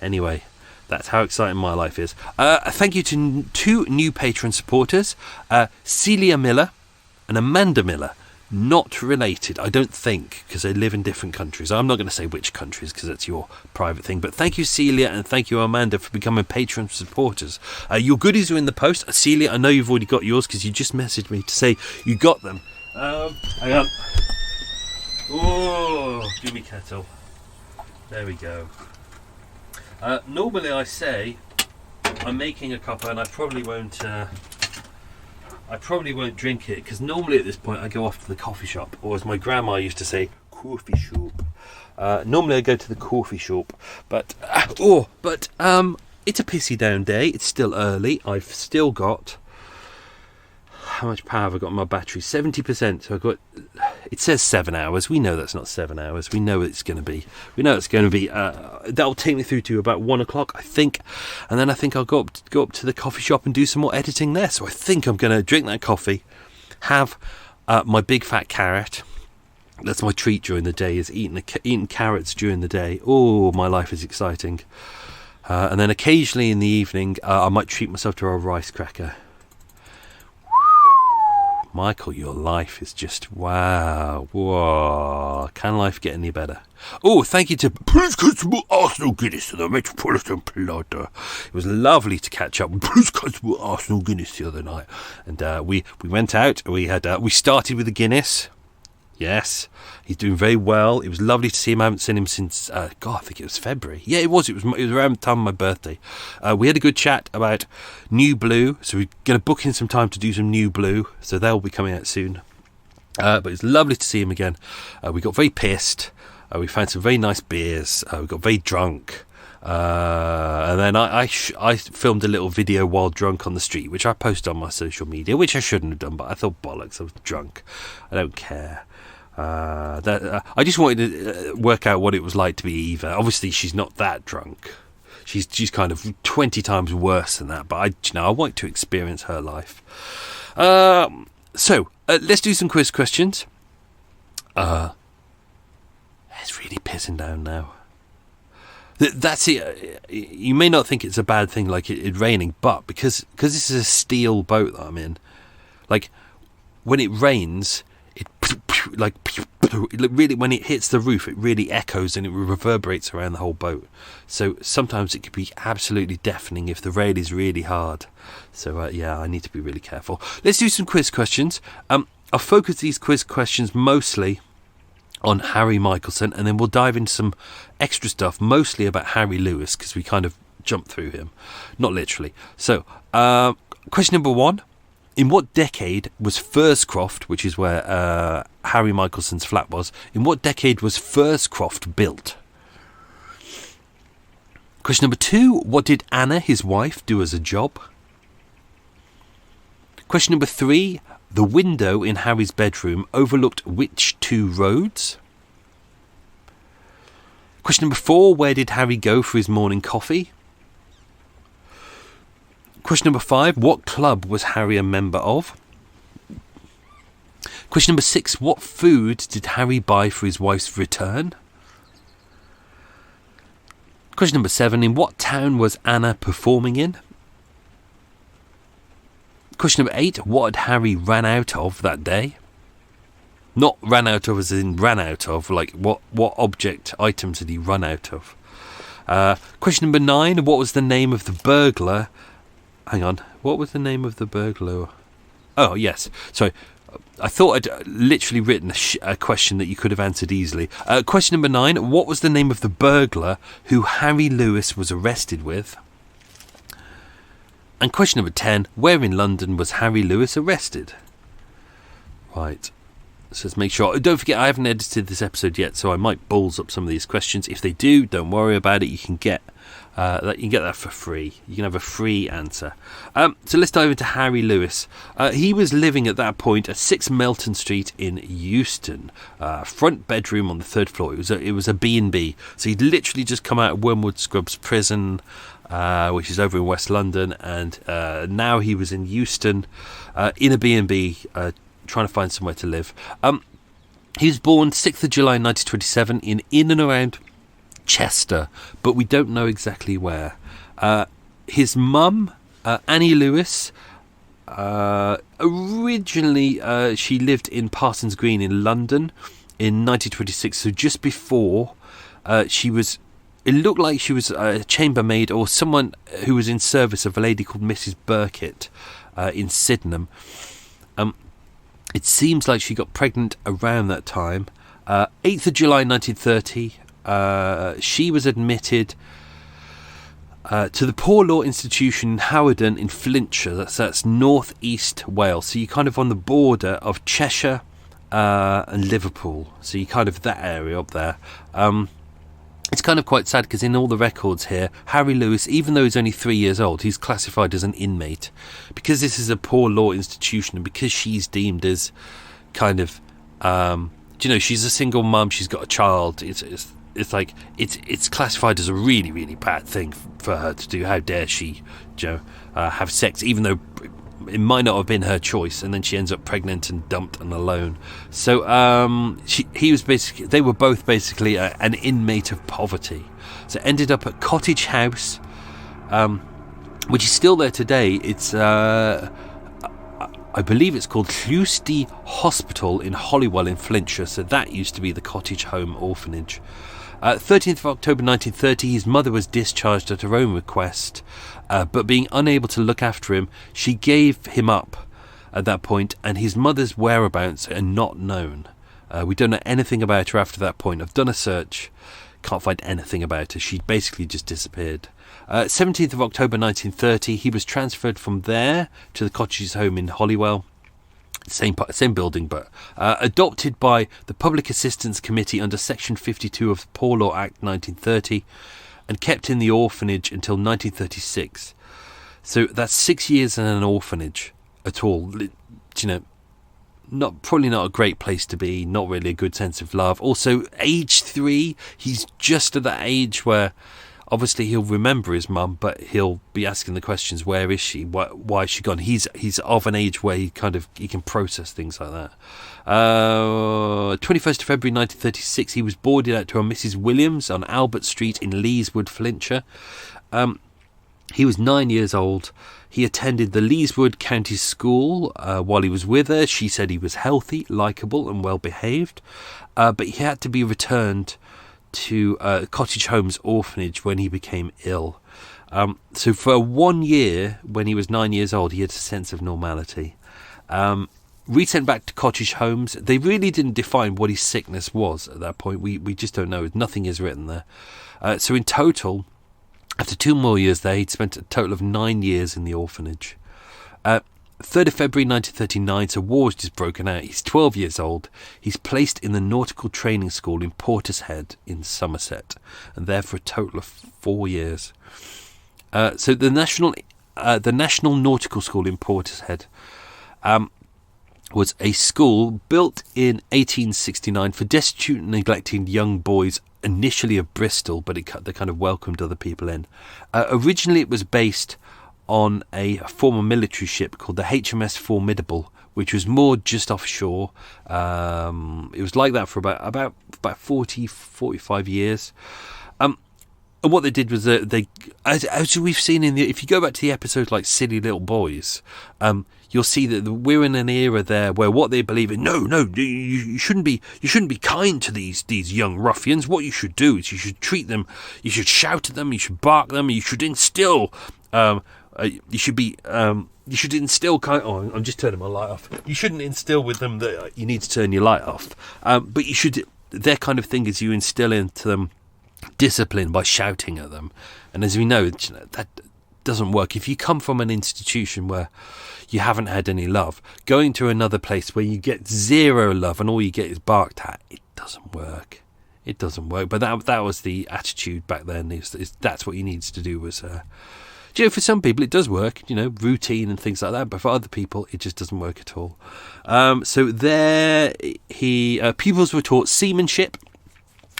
A: Anyway, that's how exciting my life is. Thank you to two new patron supporters, Celia Miller and Amanda Miller. Not related, I don't think, because they live in different countries. I'm not going to say which countries, because that's your private thing. But thank you, Celia, and thank you, Amanda, for becoming patron supporters. Your goodies are in the post. Celia, I know you've already got yours, because you just messaged me to say you got them. Hang on. Oh, give me kettle. There we go. Normally I say I'm making a cuppa, and I probably won't drink it, because normally at this point I go off to the coffee shop, or as my grandma used to say, coffee shop. Normally I go to the coffee shop, but it's a pissy down day. It's still early. I've still got, how much power have I got on my battery? 70%. So I've got, it says 7 hours. We know that's not 7 hours. We know it's going to be. That'll take me through to about 1 o'clock, I think. And then I think I'll go up to the coffee shop and do some more editing there. So I think I'm going to drink that coffee, have my big fat carrot. That's my treat during the day, is eating carrots during the day. Oh, my life is exciting. And then occasionally in the evening, I might treat myself to a rice cracker. Michael, your life is just wow. Whoa. Can life get any better? Oh, thank you to Police Constable Arsenal Guinness to the Metropolitan Plotter. It was lovely to catch up with Police Constable Arsenal Guinness the other night. And we went out. We started with the Guinness. Yes, he's doing very well. It was lovely to see him. I haven't seen him since, I think it was February. Yeah, it was. It was around the time of my birthday. We had a good chat about New Blue, so we're going to book in some time to do some New Blue, so they'll be coming out soon. But it's lovely to see him again. We got very pissed. We found some very nice beers. We got very drunk. And then I filmed a little video while drunk on the street, which I posted on my social media, which I shouldn't have done, but I thought, bollocks, I was drunk. I don't care. I just wanted to work out what it was like to be Eva. Obviously, she's not that drunk. She's kind of 20 times worse than that. But I want to experience her life. So let's do some quiz questions. It's really pissing down now. That's it. You may not think it's a bad thing, like it raining, but because this is a steel boat that I'm in, like when it rains, it really, when it hits the roof, it really echoes and it reverberates around the whole boat. So sometimes it could be absolutely deafening if the rain is really hard. So I need to be really careful. Let's do some quiz questions. I'll focus these quiz questions mostly on Harry Michaelson, and then we'll dive into some extra stuff, mostly about Harry Lewis, because we kind of jumped through him, not literally. So, question number 1. In what decade was Fursecroft, which is where Harry Michelson's flat was, in what decade was Fursecroft built? Question number 2. What did Anna, his wife, do as a job? Question number 3. The window in Harry's bedroom overlooked which 2 roads? Question number 4. Where did Harry go for his morning coffee? Question number 5. What club was Harry a member of? Question number 6. What food did Harry buy for his wife's return? Question number 7. In what town was Anna performing in? Question number 8. What had Harry ran out of that day? Not ran out of as in ran out of, like what object, items did he run out of? Question number 9. What was the name of the burglar? Hang on. What was the name of the burglar? Oh, yes. Sorry. I thought I'd literally written a question that you could have answered easily. Question number 9. What was the name of the burglar who Harry Lewis was arrested with? And question number 10. Where in London was Harry Lewis arrested? Right. So let's make sure. Don't forget, I haven't edited this episode yet, so I might balls up some of these questions. If they do, don't worry about it. You can get that for free. You can have a free answer. So let's dive into Harry Lewis. He was living at that point at 6 Melton Street in Euston. Front bedroom on the 3rd floor. It was a B&B. So he'd literally just come out of Wormwood Scrubs prison, which is over in West London, and now he was in Euston in a B&B, trying to find somewhere to live. He was born 6th of July 1927 in and around Chester, but we don't know exactly where. His mum, Annie Lewis, originally she lived in Parsons Green in London in 1926, so just before it looked like she was a chambermaid or someone who was in service of a lady called Mrs. Burkitt in Sydenham. It seems like she got pregnant around that time. 8th of July 1930, she was admitted to the Poor Law Institution in Hawarden in Flintshire. That's North East Wales. So you're kind of on the border of Cheshire and Liverpool. So you're kind of that area up there. It's kind of quite sad because in all the records here, Harry Lewis, even though he's only 3 years old, he's classified as an inmate. Because this is a poor law institution and because she's deemed as kind of, she's a single mum, she's got a child, it's classified as a really, really bad thing for her to do. How dare she, have sex, even though it might not have been her choice, and then she ends up pregnant and dumped and alone. So they were both basically an inmate of poverty. So ended up at Cottage House, which is still there today. It's I believe it's called Llusty Hospital in Holywell in Flintshire. So that used to be the Cottage Home Orphanage. 13th of October 1930, his mother was discharged at her own request, but being unable to look after him, she gave him up at that point, and his mother's whereabouts are not known. We don't know anything about her after that point. I've done a search, can't find anything about her. She basically just disappeared. 17th of October 1930, he was transferred from there to the Cottages Home in Holywell. Same building, but adopted by the Public Assistance Committee under Section 52 of the Poor Law Act 1930 and kept in the orphanage until 1936. So that's 6 years in an orphanage at all. Probably not a great place to be, not really a good sense of love. Also, age 3, he's just at that age where obviously he'll remember his mum, but he'll be asking the questions: where is she? Why is she gone? He's of an age where he can process things like that. 21st of February 1936, he was boarded out to a Mrs. Williams on Albert Street in Leeswood, Flintshire. He was 9 years old. He attended the Leeswood County School while he was with her. She said he was healthy, likeable and well behaved, but he had to be returned to Cottage Home's orphanage when he became ill. So for 1 year, when he was 9 years old, he had a sense of normality. Resent back to Cottage Homes. They really didn't define what his sickness was at that point. We just don't know. Nothing is written there. So in total, after 2 more years there, he'd spent a total of 9 years in the orphanage. 3rd of February 1939, so war has just broken out. He's 12 years old. He's placed in the Nautical Training School in Portishead in Somerset, and there for a total of 4 years. So the National Nautical School in Portishead was a school built in 1869 for destitute and neglected young boys, initially of Bristol, but they kind of welcomed other people in. Originally it was based on a former military ship called the HMS Formidable, which was moored just offshore. It was like that for about 45 years. And what they did was that they, as we've seen if you go back to the episode like Silly Little Boys, you'll see that we're in an era there where what they believe in, no, you shouldn't be kind to these young ruffians. What you should do is you should treat them, you should shout at them, you should bark them, you should instill, you should instill kind. Oh, I'm just turning my light off. You shouldn't instill with them that you need to turn your light off, but you should. Their kind of thing is you instill into them discipline by shouting at them, and as we know, that doesn't work. If you come from an institution where you haven't had any love, going to another place where you get zero love and all you get is barked at, it doesn't work. It doesn't work. But that was the attitude back then. That's what you needed to do. Was for some people it does work, routine and things like that, but for other people it just doesn't work at all. So there pupils were taught seamanship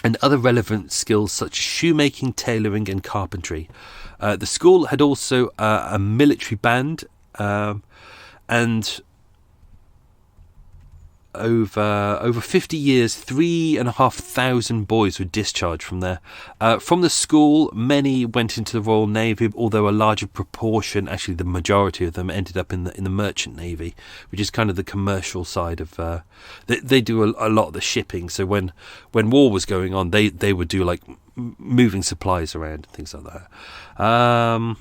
A: and other relevant skills such as shoemaking, tailoring and carpentry. The school had also a military band, and over 50 years, 3,500 boys were discharged from there. From the school, many went into the Royal Navy, although a larger proportion, actually the majority of them, ended up in the Merchant Navy, which is kind of the commercial side of. They do a lot of the shipping. So when war was going on, they would do like moving supplies around and things like that.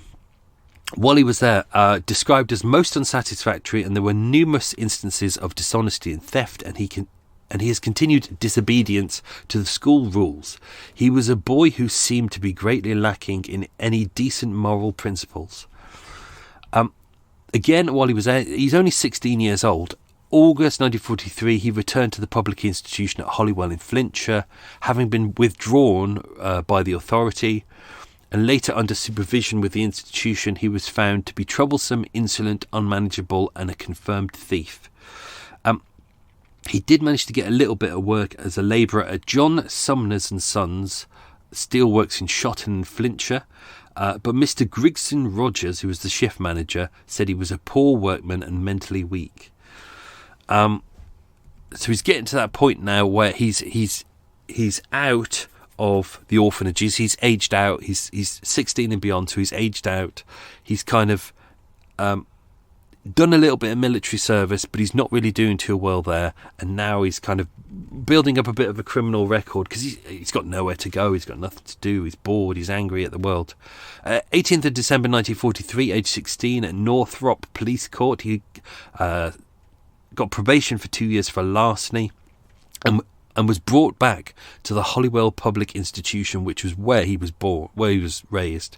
A: While he was there, described as most unsatisfactory, and there were numerous instances of dishonesty and theft, and he has continued disobedience to the school rules. He was a boy who seemed to be greatly lacking in any decent moral principles. Again, while he was there, he's only 16 years old. August 1943, he returned to the public institution at Holywell in Flintshire, having been withdrawn by the authority. And later, under supervision with the institution, he was found to be troublesome, insolent, unmanageable, and a confirmed thief. He did manage to get a little bit of work as a labourer at John Sumner's and Sons, steelworks in Shotton and Flintshire. But Mr. Grigson Rogers, who was the shift manager, said he was a poor workman and mentally weak. So he's getting to that point now where he's out of the orphanages. He's aged out. He's 16 and beyond, so he's aged out. He's kind of done a little bit of military service, but he's not really doing too well there. And now he's kind of building up a bit of a criminal record because he's got nowhere to go. He's got nothing to do. He's bored. He's angry at the world. 18th of December 1943, age 16, at Northrop Police Court, he got probation for 2 years for larceny, and was brought back to the Holywell Public Institution, which was where he was born, where he was raised.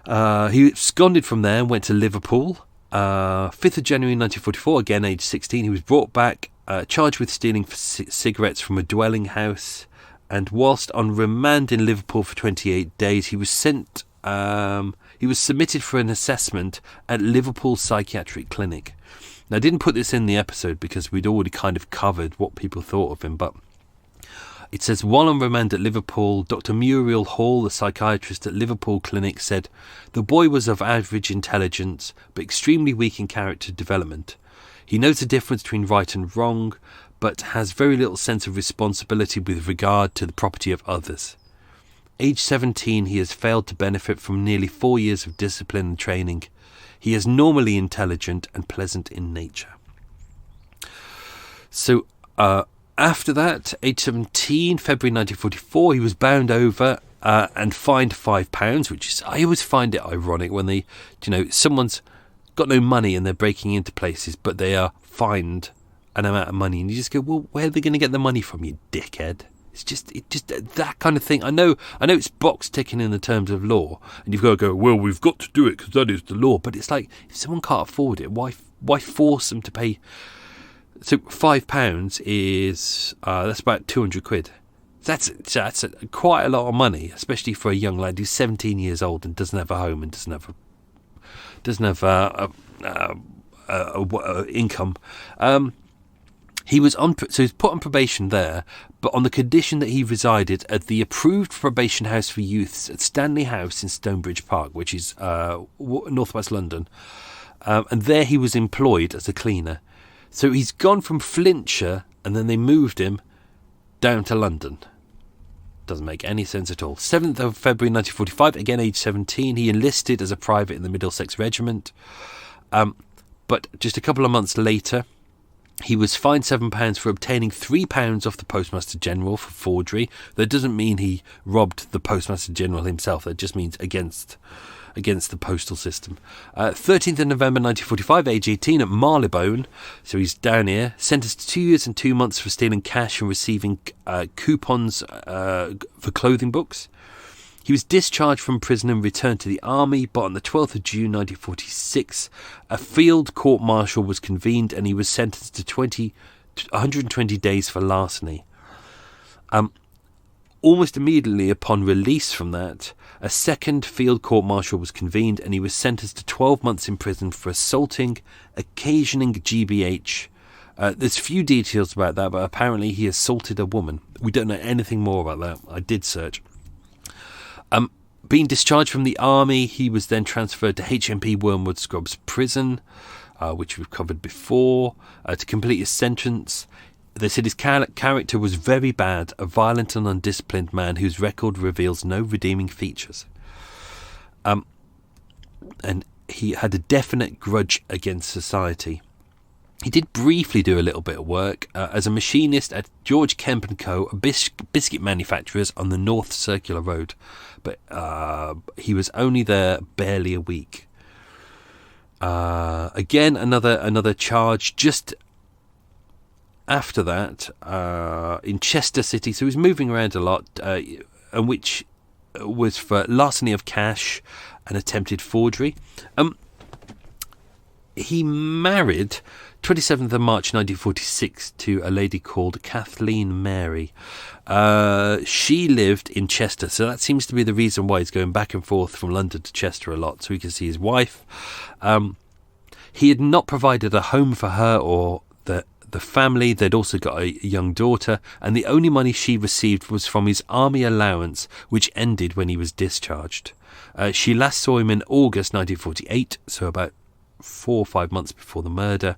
A: He absconded from there and went to Liverpool. 5th of January 1944, again age 16, he was brought back, charged with stealing cigarettes from a dwelling house, and whilst on remand in Liverpool for 28 days, he was sent. He was submitted for an assessment at Liverpool Psychiatric Clinic. Now, I didn't put this in the episode because we'd already kind of covered what people thought of him, but it says, while on remand at Liverpool, Dr. Muriel Hall, the psychiatrist at Liverpool Clinic, said the boy was of average intelligence, but extremely weak in character development. He knows the difference between right and wrong, but has very little sense of responsibility with regard to the property of others. Age 17, he has failed to benefit from nearly 4 years of discipline and training. He is normally intelligent and pleasant in nature. So after that, age 17, February 1944, he was bound over and fined £5, which is, I always find it ironic when they, someone's got no money and they're breaking into places, but they are fined an amount of money, and you just go, well, where are they going to get the money from, you dickhead? It's just that kind of thing. I know it's box ticking in the terms of law, and you've got to go, well, we've got to do it because that is the law. But it's like, if someone can't afford it, why force them to pay? So £5 is that's about 200 quid. That's quite a lot of money, especially for a young lad who's 17 years old and doesn't have a home and doesn't have income. He was put on probation there, but on the condition that he resided at the approved probation house for youths at Stanley House in Stonebridge Park, which is northwest London. And there he was employed as a cleaner. So he's gone from Flintshire, and then they moved him down to London. Doesn't make any sense at all. 7th of February 1945, again age 17, he enlisted as a private in the Middlesex Regiment. But just a couple of months later, he was fined £7 for obtaining £3 off the Postmaster General for forgery. That doesn't mean he robbed the Postmaster General himself. That just means against the postal system. 13th of November 1945, age 18, at Marylebone, so he's down here, sentenced to 2 years and 2 months for stealing cash and receiving coupons for clothing books. He was discharged from prison and returned to the army, but on the 12th of June 1946, a field court-martial was convened and he was sentenced to 120 days for larceny. Almost immediately upon release from that, a second field court-martial was convened and he was sentenced to 12 months in prison for assaulting, occasioning GBH. There's few details about that, but apparently he assaulted a woman. We don't know anything more about that. I did search. Being discharged from the army, he was then transferred to HMP Wormwood Scrubs Prison, which we've covered before, to complete his sentence. They said his character was very bad, a violent and undisciplined man whose record reveals no redeeming features. And he had a definite grudge against society. He did briefly do a little bit of work as a machinist at George Kemp & Co., a biscuit manufacturers on the North Circular Road. But he was only there barely a week. Again, another charge just after that in Chester City. So he was moving around a lot, and which was for larceny of cash and attempted forgery. He married 27th of March 1946 to a lady called Kathleen Mary. She lived in Chester, so that seems to be the reason why he's going back and forth from London to Chester a lot, so he can see his wife. He had not provided a home for her or the family. They'd also got a young daughter, and the only money she received was from his army allowance, which ended when he was discharged. She last saw him in August 1948, so about 4 or 5 months before the murder,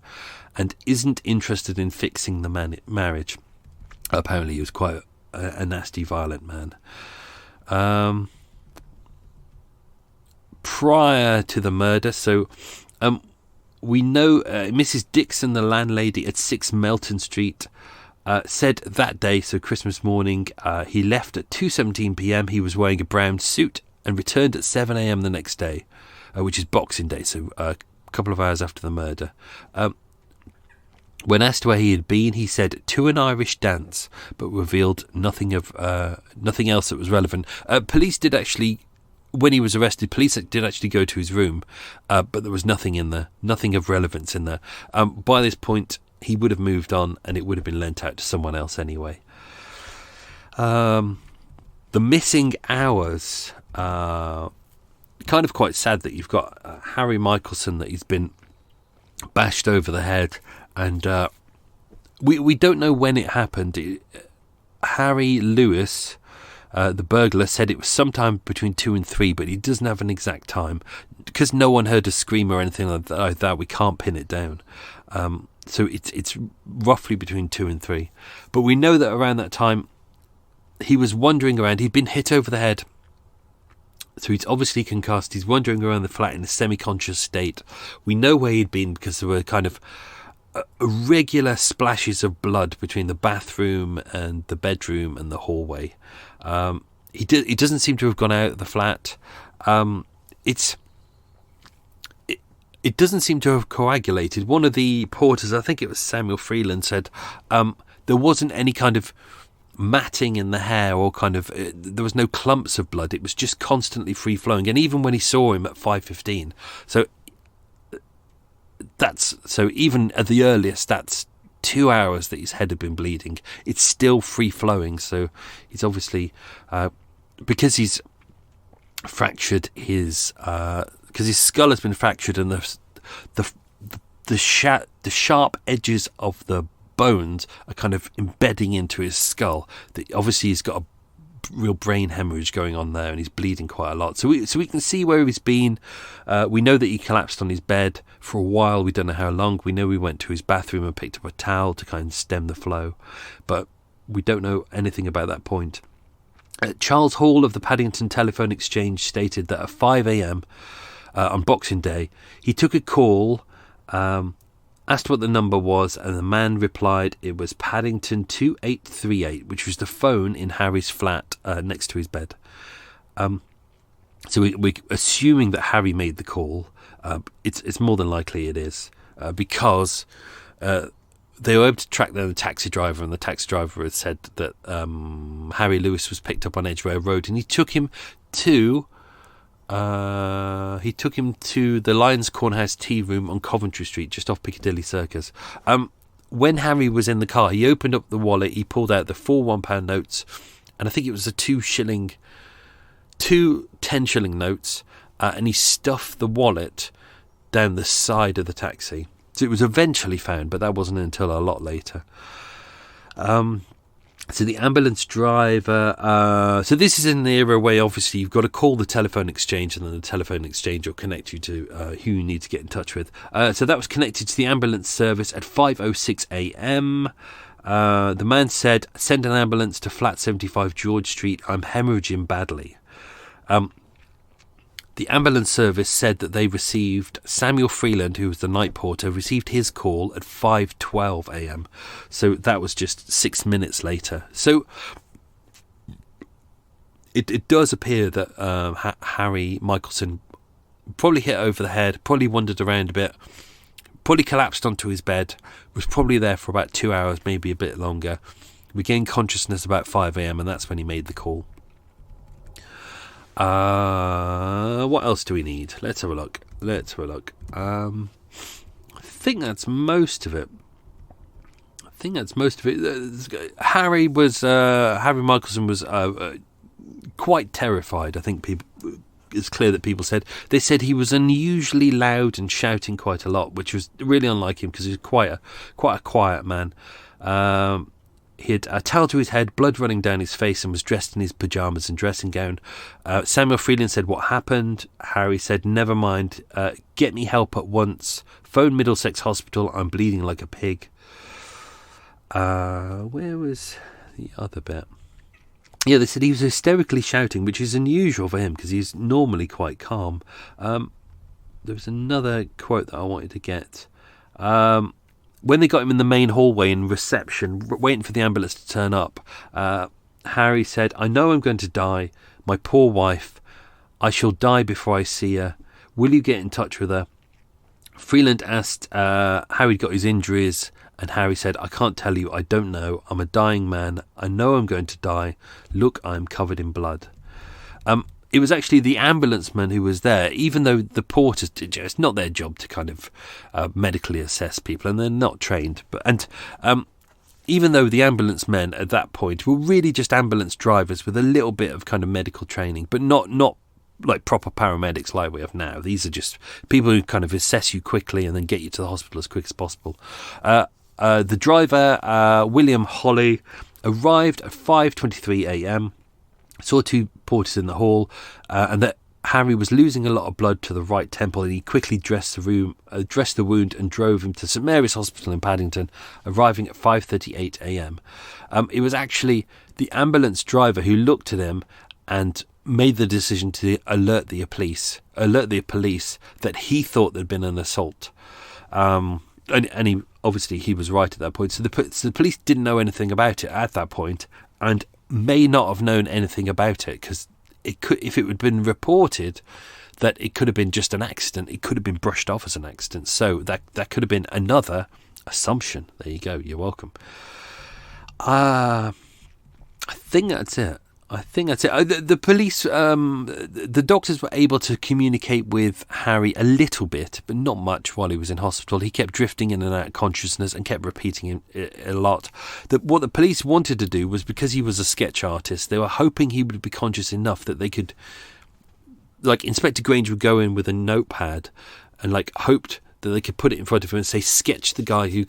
A: and isn't interested in fixing the marriage. Apparently he was quite a nasty, violent man. Prior to the murder, so we know Mrs. Dixon, the landlady at 6 Melton Street, said that day, so Christmas morning, he left at 2:17 p.m. He was wearing a brown suit and returned at 7 a.m. the next day, which is Boxing Day, so a couple of hours after the murder. When asked where he had been, he said to an Irish dance, but revealed nothing else that was relevant. Police did actually, when he was arrested, police did actually go to his room, but there was nothing in there, nothing of relevance in there. By this point, he would have moved on, and it would have been lent out to someone else anyway. The missing hours, kind of quite sad that you've got Harry Michaelson, that he's been bashed over the head, and we don't know when it happened. Harry Lewis, the burglar, said it was sometime between 2 and 3, but he doesn't have an exact time. Because no one heard a scream or anything like that, we can't pin it down. So it's roughly between 2 and 3. But we know that around that time, he was wandering around. He'd been hit over the head, so he's obviously concussed. He's wandering around the flat in a semi-conscious state. We know where he'd been because there were kind of regular splashes of blood between the bathroom and the bedroom and the hallway. He doesn't seem to have gone out of the flat. It doesn't seem to have coagulated. One of the porters, I think it was Samuel Freeland, said there wasn't any kind of matting in the hair or kind of there was no clumps of blood. It was just constantly free flowing, and even when he saw him at 5:15, so even at the earliest, that's 2 hours that his head had been bleeding. It's still free flowing, so he's obviously because he's fractured his because his skull has been fractured, and the sharp edges of the bones are kind of embedding into his skull. Obviously he's got a real brain hemorrhage going on there, and he's bleeding quite a lot. So we can see where he's been. We know that he collapsed on his bed for a while. We don't know how long. We know he went to his bathroom and picked up a towel to kind of stem the flow, but we don't know anything about that point. Charles Hall of the Paddington Telephone Exchange stated that at 5 a.m. On Boxing Day, he took a call, asked what the number was, and the man replied it was Paddington 2838, which was the phone in Harry's flat next to his bed. So we're assuming that Harry made the call. It's more than likely it is, because they were able to track down the taxi driver, and the taxi driver had said that Harry Lewis was picked up on Edgware Road, and he took him to the Lions Cornhouse Tea Room on Coventry Street, just off Piccadilly Circus. When Harry was in the car, he opened up the wallet, he pulled out the 4 £1 notes, and I think it was a 2 10-shilling notes, and he stuffed the wallet down the side of the taxi. So it was eventually found, but that wasn't until a lot later. So the ambulance driver... so this is in the era where obviously you've got to call the telephone exchange, and then the telephone exchange will connect you to who you need to get in touch with. So that was connected to the ambulance service at 5:06 a.m. The man said, "Send an ambulance to flat 75 George Street. I'm hemorrhaging badly." The ambulance service said that they received Samuel Freeland, who was the night porter, received his call at 5:12 a.m. So that was just 6 minutes later. So it does appear that Harry Michaelson probably hit over the head, probably wandered around a bit, probably collapsed onto his bed, was probably there for about 2 hours, maybe a bit longer, regained consciousness about 5 a.m, and that's when he made the call. What else do we need? Let's have a look. I think that's most of it. Harry Michaelson was quite terrified. I think it's clear that people said he was unusually loud and shouting quite a lot, which was really unlike him because he was quite a quiet man. He had a towel to his head, blood running down his face, and was dressed in his pyjamas and dressing gown. Samuel Freeland said, "What happened?" Harry said, "Never mind. Get me help at once. Phone Middlesex Hospital. I'm bleeding like a pig." Where was the other bit? Yeah, they said he was hysterically shouting, which is unusual for him because he's normally quite calm. There was another quote that I wanted to get. When they got him in the main hallway in reception, waiting for the ambulance to turn up, Harry said, "I know I'm going to die. My poor wife. I shall die before I see her. Will you get in touch with her?" Freeland asked how he'd got his injuries, and Harry said, "I can't tell you. I don't know. I'm a dying man. I know I'm going to die. Look, I'm covered in blood." It was actually the ambulanceman who was there, even though the porters, it's not their job to kind of medically assess people, and they're not trained. Even though the ambulance men at that point were really just ambulance drivers with a little bit of kind of medical training, but not like proper paramedics like we have now. These are just people who kind of assess you quickly and then get you to the hospital as quick as possible. The driver, William Holly, arrived at 5:23 a.m, saw 2 porters in the hall, and that Harry was losing a lot of blood to the right temple, and he quickly dressed the wound and drove him to St Mary's Hospital in Paddington, arriving at 5:38 a.m. It was actually the ambulance driver who looked at him and made the decision to alert the police that he thought there'd been an assault. And he obviously he was right at that point. So the police didn't know anything about it at that point, and may not have known anything about it because if it had been reported that it could have been just an accident, it could have been brushed off as an accident. So that could have been another assumption. There you go. You're welcome. I think that's it. The police, the doctors were able to communicate with Harry a little bit, but not much while he was in hospital. He kept drifting in and out of consciousness and kept repeating it a lot. What the police wanted to do was, because he was a sketch artist, they were hoping he would be conscious enough that they could, like Inspector Granger would go in with a notepad and hoped that they could put it in front of him and say, sketch the guy who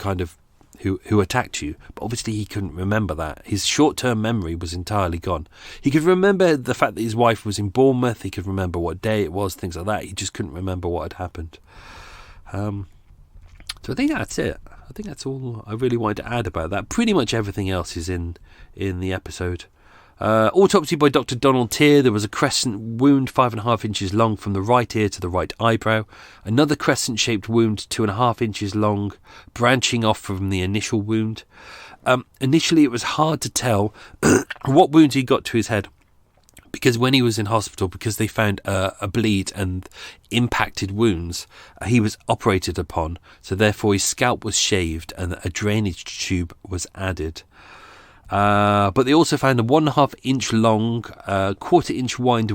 A: attacked you. But obviously he couldn't remember that. His short-term memory was entirely gone. He could remember the fact that his wife was in Bournemouth. He could remember what day it was, things like that. He just couldn't remember what had happened. So I think that's it. I think that's all I really wanted to add about that. Pretty much everything else is in the episode. Autopsy by Dr. Donald Tier. There was a crescent wound 5.5 inches long from the right ear to the right eyebrow. Another crescent-shaped wound 2.5 inches long, branching off from the initial wound. Initially, it was hard to tell what wounds he got to his head, because when he was in hospital, because they found a bleed and impacted wounds, he was operated upon. So therefore, his scalp was shaved and a drainage tube was added. But they also found a 1.5 inch long, 1/4 inch wide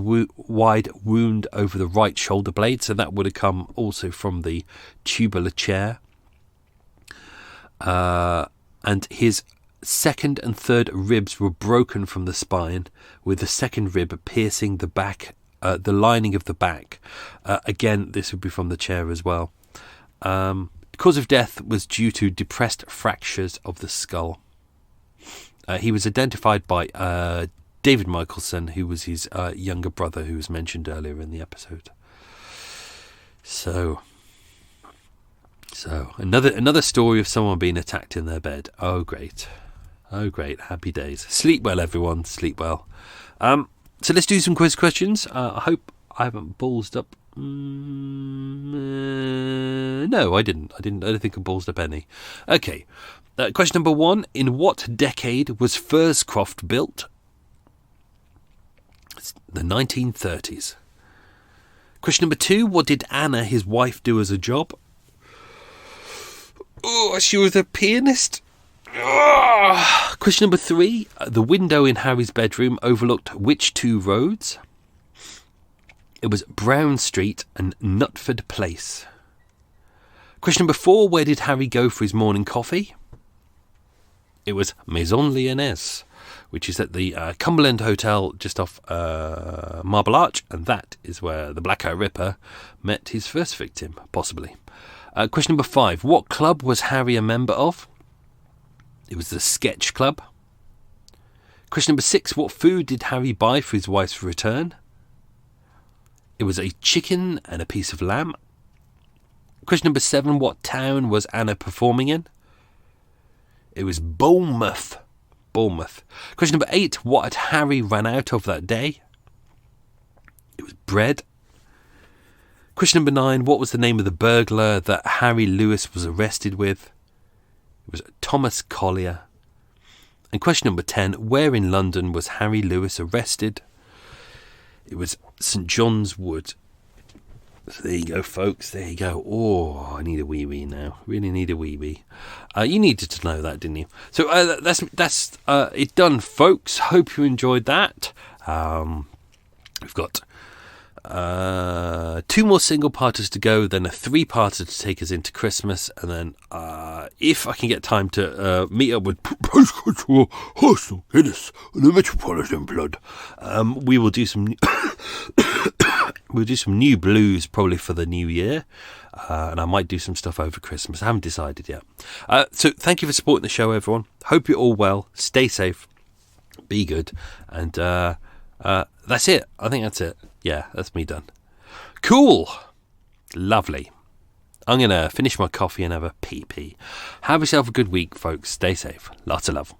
A: wound over the right shoulder blade. So that would have come also from the tubular chair. And his second and third ribs were broken from the spine, with the second rib piercing the back, the lining of the back. Again, this would be from the chair as well. The cause of death was due to depressed fractures of the skull. He was identified by David Michaelson, who was his younger brother, who was mentioned earlier in the episode. So another story of someone being attacked in their bed. Oh, great. Happy days. Sleep well, everyone. Sleep well. So let's do some quiz questions. I hope I haven't ballsed up. No, I didn't. I don't think I ballsed up any. Okay. Question number 1. In what decade was Fursecroft built? It's the 1930s. Question number 2. What did Anna, his wife, do as a job? Oh, she was a pianist. Oh. Question number 3. The window in Harry's bedroom overlooked which 2 roads? It was Brown Street and Nutford Place. Question number 4. Where did Harry go for his morning coffee? It was Maison Lyonnaise, which is at the Cumberland Hotel just off Marble Arch, and that is where the Black Eye Ripper met his first victim, possibly. Question number 5. What club was Harry a member of? It was the Sketch Club. Question number 6. What food did Harry buy for his wife's return? It was a chicken and a piece of lamb. Question number 7. What town was Anna performing in? It was Bournemouth. Question number 8. What had Harry run out of that day? It was bread. Question number 9. What was the name of the burglar that Harry Lewis was arrested with? It was Thomas Collier. And question number 10. Where in London was Harry Lewis arrested? It was St John's Wood. So there you go, folks. There you go. Oh, I need a wee now. Really need a wee. You needed to know that, didn't you? So that's it done, folks. Hope you enjoyed that. We've got 2 more single-parters to go, then a 3-parter to take us into Christmas, and then if I can get time to meet up with Post Control, Hostel, Guinness, and the Metropolitan Blood, we will do some we'll do some new blues probably for the new year, and I might do some stuff over Christmas. I haven't decided yet. So thank you for supporting the show, everyone. Hope you're all well. Stay safe. Be good. And that's it. I think that's it. Yeah, that's me done. Cool. Lovely. I'm going to finish my coffee and have a pee-pee. Have yourself a good week, folks. Stay safe. Lots of love.